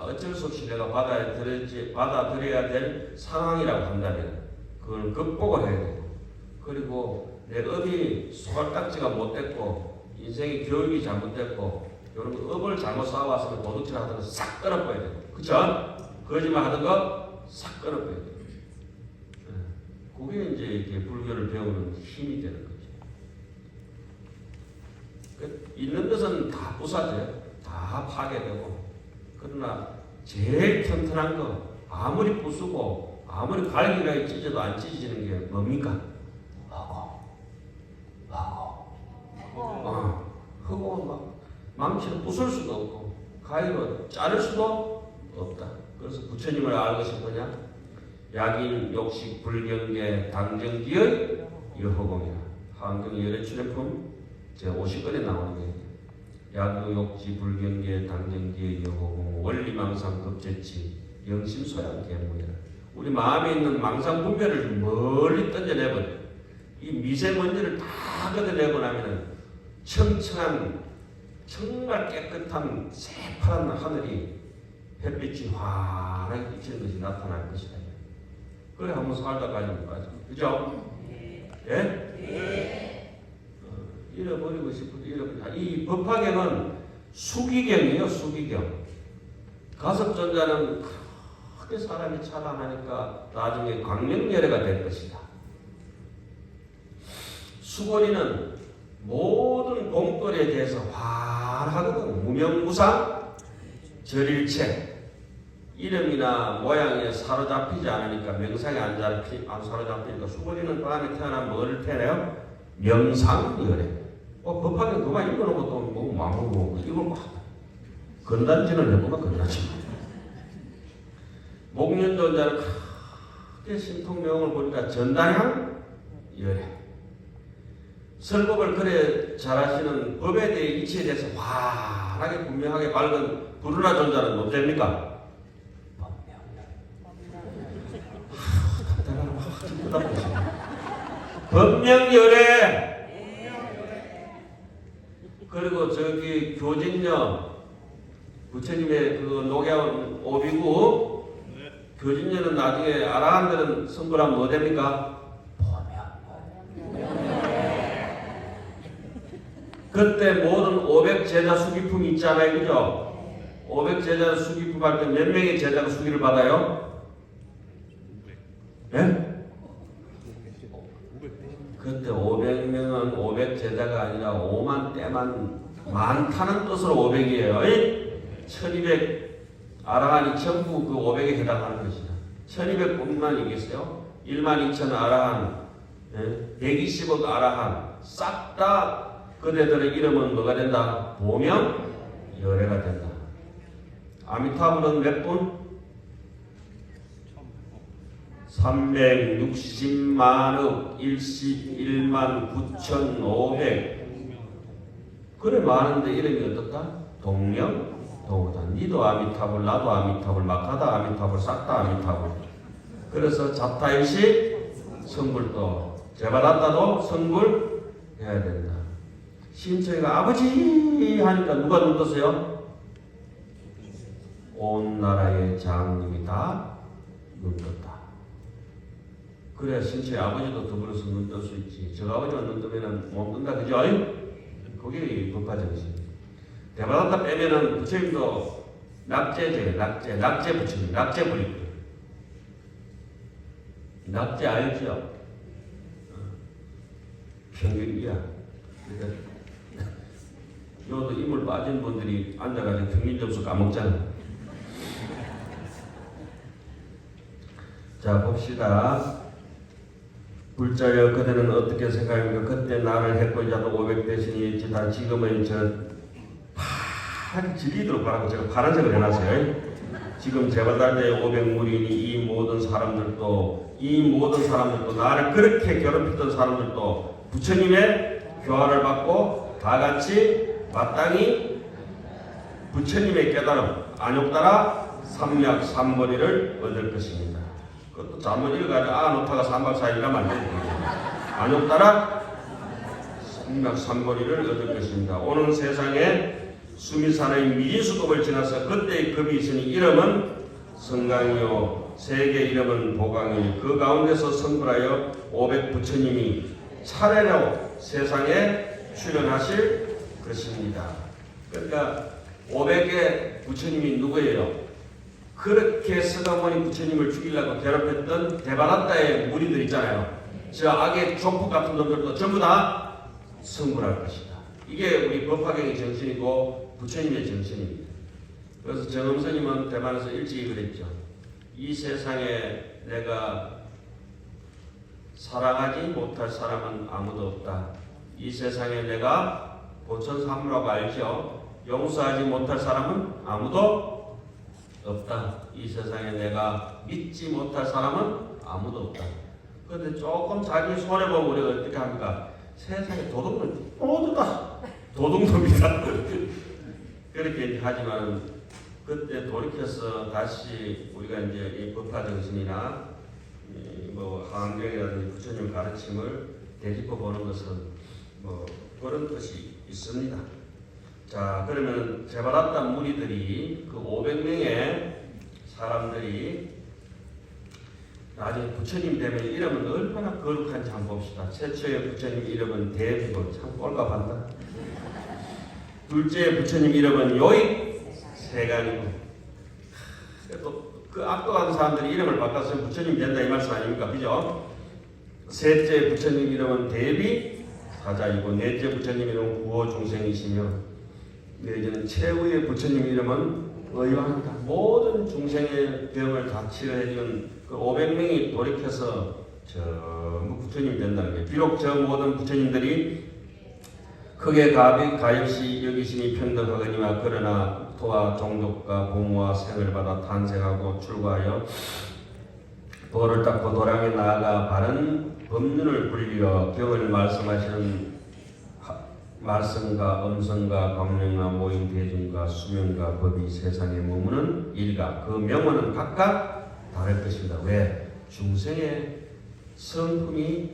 Speaker 2: 어쩔 수 없이 내가 받아들여야 될 상황이라고 한다면 그걸 극복을 해야 되고 그리고 내 업이 소갈딱지가 못됐고 인생의 교육이 잘못됐고 이런 업을 잘못 쌓아왔으면 도둑질 하던 거 싹 끊어버려야 되고 그쵸? 거짓말 하던 거 싹 끊어버려야 되고 그게 이제 이렇게 불교를 배우는 힘이 되는 거죠. 있는 것은 다 부사져요. 다 파괴되고 그러나 제일 튼튼한 거 아무리 부수고 아무리 갈기가 찢어도 안 찢어지는 게 뭡니까? 흙고 막 망치로 부술 수도 없고 가위로 자를 수도 없다. 그래서 부처님을 알고 싶으냐? 약인, 욕식, 불경계, 당정기의 여호공이라 한경 열애출애품 제50권에 나오는 게 야구, 욕지, 불경계, 당정기의 여호공, 원리망상, 급제치, 영심소양, 계무이라 우리 마음에 있는 망상 분별을 멀리 던져내버려. 이 미세먼지를 다 걷어내고 나면은 청청한 정말 깨끗한 새파란 하늘이 햇빛이 환하게 비치는 것이 나타날 것이다. 그래 한번 살다 가지고 그죠? 예? 잃어버리고 싶어도 잃어버리고 이 법화경은 수기경이에요. 수기경. 가섭존자는 크게 사람이 찬란하니까 나중에 광명열애가 될 것이다. 수고리는 모든 공거리에 대해서 환하거든. 무명무상 절일체 이름이나 모양에 사로잡히지 않으니까 명상에 안 사로잡히니까 수고리는 다음에 태어나면 뭐를 태어나요? 명상열애. 법화경 그만 읽어놓고 또 뭐 마음으로 이걸 막 건단지는 해보면 건단지. 목련존자는 크게 신통명을 보니까 전단향 열애. 설법을 그래 잘하시는 법에 대해 이치에 대해서 환하게 분명하게 밝은 부르나 존자는 뭐 됩니까? 법명열애. 그리고 저기 교진녀 부처님의 그 녹여온 오비구 교진녀는 나중에 아라한들은 성불하면 뭐 됩니까? 그때 모든 500 제자 수기품이 있잖아요. 그죠? 500 제자 수기품 할 때 몇 명의 제자가 수기를 받아요? 예? 그때 500명은 500 제자가 아니라 5만 때만 많다는 뜻으로 500이에요. 1200 아라한이 전부 그 500에 해당하는 것이다. 1200뿐만 이겠어요? 12000 아라한, 120억 아라한 싹 다 그대들의 이름은 뭐가 된다? 보명 열애가 된다. 아미타불은 몇 분? 360만억 11만 9,500. 그래 많은데 이름이 어떻다? 동명 동호다. 니도 아미타불, 나도 아미타불, 마카다 아미타불, 싹 다 아미타불. 그래서 자타일시 성불도 제바다타도 성불 해야 된다. 신처이가 아버지 하니까 누가 눈 떴어요? 온 나라의 장님이 다 눈 떴다. 그래야 신처의 아버지도 더불어서 눈 뜰 수 있지. 저 아버지만 눈 뜨면 못 뜬다. 그죠? 그게 법화정신. 대바다타 빼면은 부처님도 낙제제, 낙제 부처님, 낙제 부리고. 낙제 알죠? 평균이야. 그러니까 요도 인물 빠진 분들이 앉아가지고 평균 점수 까먹잖아. 자 봅시다. 불자여 그대는 어떻게 생각합니까? 그때 나를 해코자도 500대신이 있지만 지금은 저 파란 질리도록 바라고 제가 파란색을 해놨어요. 지금 제바달대에 500무리니 이 모든 사람들도 나를 그렇게 괴롭혔던 사람들도 부처님의 교화를 받고 다 같이 마땅히 부처님의 깨달음 안욕따라 삼약 삼거리를 얻을 것입니다. 그것도 잘못 읽어가지고 놓다가 3박 4일 이라면 안 되는 거예요. 안욕따라 삼약 삼거리를 얻을 것입니다. 오는 세상에 수미산의 미진수급을 지나서 그때의 급이 있으니 이름은 성강이요 세계 이름은 보강이니 그 가운데서 성불하여 500 부처님이 차례로 세상에 출현하실 것입니다. 그러니까 500의 부처님이 누구예요? 그렇게 서가모니 부처님을 죽이려고 괴롭혔던 대바라타의 무리들 있잖아요. 저 악의 조폭 같은 놈들도 전부 다 성불할 것이다. 이게 우리 법화경의 정신이고 부처님의 정신입니다. 그래서 정엄스님은 대만에서 일찍이 그랬죠. 이 세상에 내가 사랑하지 못할 사람은 아무도 없다. 이 세상에 내가 보천사무라고 알죠. 용서하지 못할 사람은 아무도 없다. 이 세상에 내가 믿지 못할 사람은 아무도 없다. 그런데 조금 자기 손해보면 우리가 어떻게 합니까? 세상에 도둑은 모두 다 도둑놈이다. 그렇게 하지만 그때 돌이켜서 다시 우리가 이제 이 법화정신이나 뭐 하안경이라든지 부처님 가르침을 되짚어 보는 것은 뭐 그런 뜻이 있습니다. 자 그러면 제바라타 무리들이 그 500명의 사람들이 나중에 부처님 되면 이름은 얼마나 거룩한지 한번 봅시다. 최초의 부처님 이름은 대비고 참 꼴값한다. 둘째 부처님 이름은 요익 세간이고 또 그 압도하는 사람들이 이름을 바꿔서 부처님 된다 이 말씀 아닙니까? 그죠? 셋째 부처님 이름은 대비 사자이고 넷째 부처님 이름은 구호 중생이시며 이제는 최후의 부처님 이름은 의왕이다. 모든 중생의 병을 다 치료해준 그 500명이 돌이켜서 전부 부처님이 된다는 게 비록 저 모든 부처님들이 크게 가입시 여기시니 평등하거니와 그러나 토와 종족과 공무와 생을 받아 탄생하고 출가하여 도를 닦고 도량에 나아가 바른 법륜을 불리어 경을 말씀하시는 말씀과 음성과 광명과 모임 대중과 수명과 법이 세상에 머무는 일가 그 명언은 각각 다를 것입니다. 왜? 중생의 성품이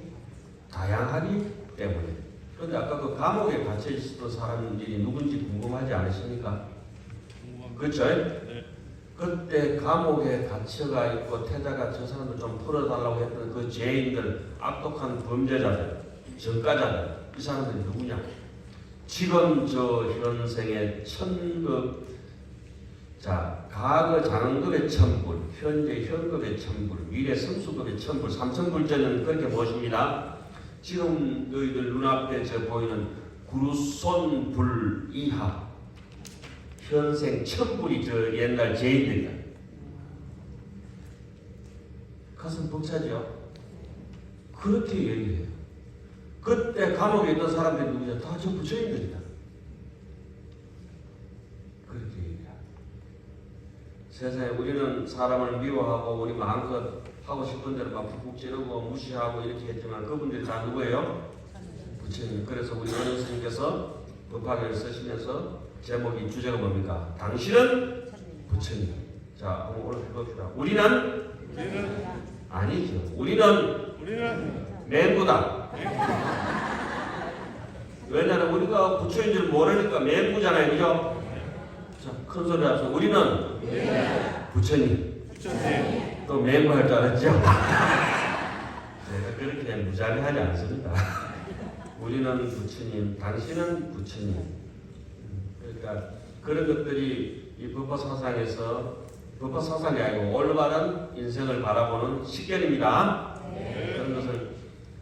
Speaker 2: 다양하기 때문에. 그런데 아까 그 감옥에 갇혀 있었던 사람들이 누군지 궁금하지 않으십니까? 그렇죠? 네. 그때 감옥에 갇혀가 있고 태자가 저 사람들 좀 풀어달라고 했던 그 죄인들, 악독한 범죄자들, 전과자들 이 사람들이 누구냐? 지금 저 현생의 천급, 자 과거 장급의 천불, 현재 현급의 천불, 미래 성수급의 천불, 삼천불전은 그렇게 보십니다. 지금 너희들 눈앞에 저 보이는 구루손불 이하 현생 천불이 저 옛날 제인들이다. 가슴 벅차죠? 그렇게 얘기해요. 그때 감옥에 있던 사람들이 누구냐? 다 저 부처님들이다. 그렇게 얘기해요. 세상에 우리는 사람을 미워하고 우리 마음껏 하고 싶은 대로 막 푹푹 찌르고 무시하고 이렇게 했지만 그분들이 다 누구예요? 부처님. 그래서 우리 원효 스님께서 법화계를 쓰시면서 제목이 주제가 뭡니까? 당신은 부처님. 자, 오늘 해봅시다. 우리는 아니죠. 우리는 맹구다. 왜냐하면 우리가 부처인 줄 모르니까 맹구잖아요. 그죠? 자, 큰 소리 하면서 우리는 부처님. 또 맹구 할 줄 알았죠? 제가 그렇게 무자비하지 않습니다. 우리는 부처님, 당신은 부처님. 그러니까 그런 것들이 이 법화 사상에서 법화 사상이 아니고 올바른 인생을 바라보는 식견입니다. 그런 것을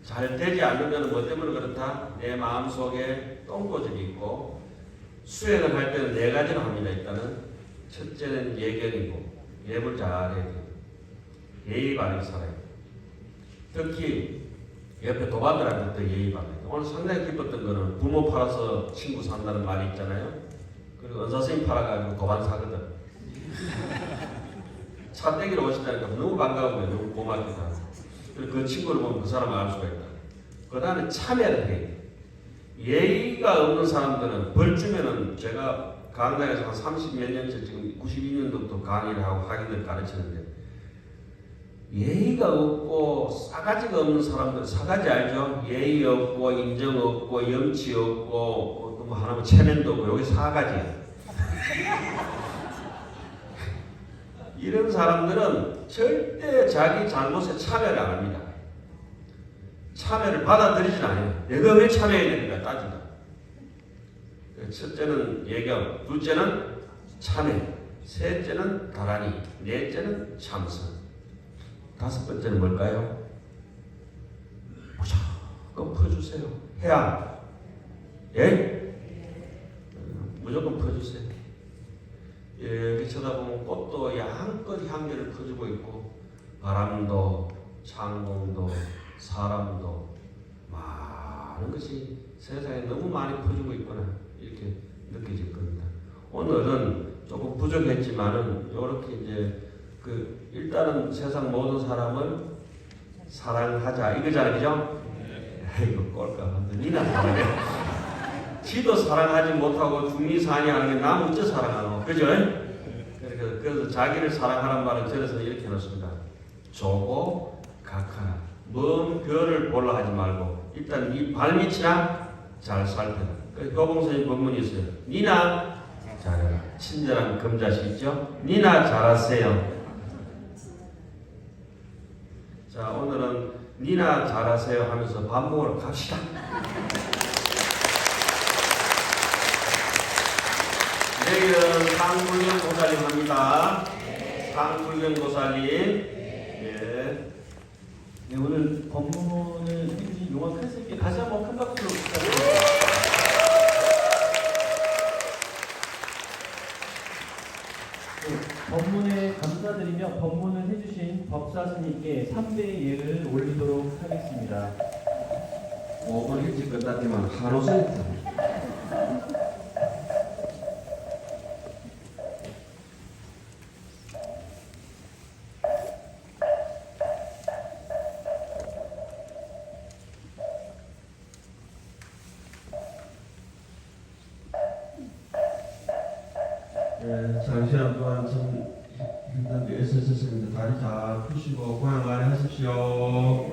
Speaker 2: 잘 되지 않으면 뭐 때문에 그렇다? 내 마음속에 똥꼬집이 있고 수행을 할 때는 네 가지로 합니다. 일단은 첫째는 예견이고 예불 잘해야 돼요. 예의 바르게 살아야 돼요. 특히 옆에 도반들한테 예의 바르게 돼요. 오늘 상당히 기뻤던 거는 부모 팔아서 친구 산다는 말이 있잖아요. 그리고 은사스님 팔아가지고 도반 사거든. 차 떼기로 오시다니까 너무 반가워요. 너무 고맙기도 하고. 그리고 그 친구를 보면 그 사람을 알 수가 있다. 그 다음에 참여를 해야 돼. 예의가 없는 사람들은 벌 주면은 제가 강당에서 한 30몇 년째 지금 92년도부터 강의를 하고 학인들 가르치는데 예의가 없고 싸가지가 없는 사람들, 싸가지 알죠? 예의 없고 인정 없고 염치 없고 또 뭐 하나면 체면도 없고 여기 4가지예요. 이런 사람들은 절대 자기 잘못에 참여를 안 합니다. 참여를 받아들이진 않아요. 내가 왜 참여해야 되는가 따진다. 첫째는 예견, 둘째는 참여, 셋째는 다란이, 넷째는 참선. 다섯 번째는 뭘까요? 무조건 퍼주세요. 해야. 예? 무조건 퍼주세요. 여기 쳐다보면 꽃도 양껏 향기를 퍼주고 있고 바람도 창공도 사람도 많은 것이 세상에 너무 많이 퍼주고 있구나 이렇게 느껴질 겁니다. 오늘은 조금 부족했지만은 이렇게 이제 그 일단은 세상 모든 사람을 사랑하자 이거잖아요, 그죠? 이거 꼴까한데 니나 사랑해. 지도 사랑하지 못하고 중리사니 하는 게 남 어째 사랑하노, 그죠? 그래서 자기를 사랑하는 말은 저래서 이렇게 해놓습니다. 조고 각하라. 먼 별을 보려 하지 말고 일단 네 발밑이나 잘 살펴라. 효봉선생님 법문이 있어요. 니나 잘해라. 친절한 금자씨 있죠? 니나 잘하세요. 자, 오늘은 니나 잘하세요 하면서 밥 먹으러 갑시다. 내일은 상불경 고사님 합니다. 상불경 고사님. 예.
Speaker 1: 네, 오늘 법문을 해주신 용화 큰스님께 다시 한번 큰 박수 부탁드립니다. 네, 법문에 감사드리며 법문을 해주신 법사스님께 3배의 예를 올리도록 하겠습니다.
Speaker 2: 5분 일찍 끝났지만 하루 세트.
Speaker 4: 장시간 동안 참 힘든데 애쓰셨습니다. 다리 잘 푸시고 고향 안에 하십시오.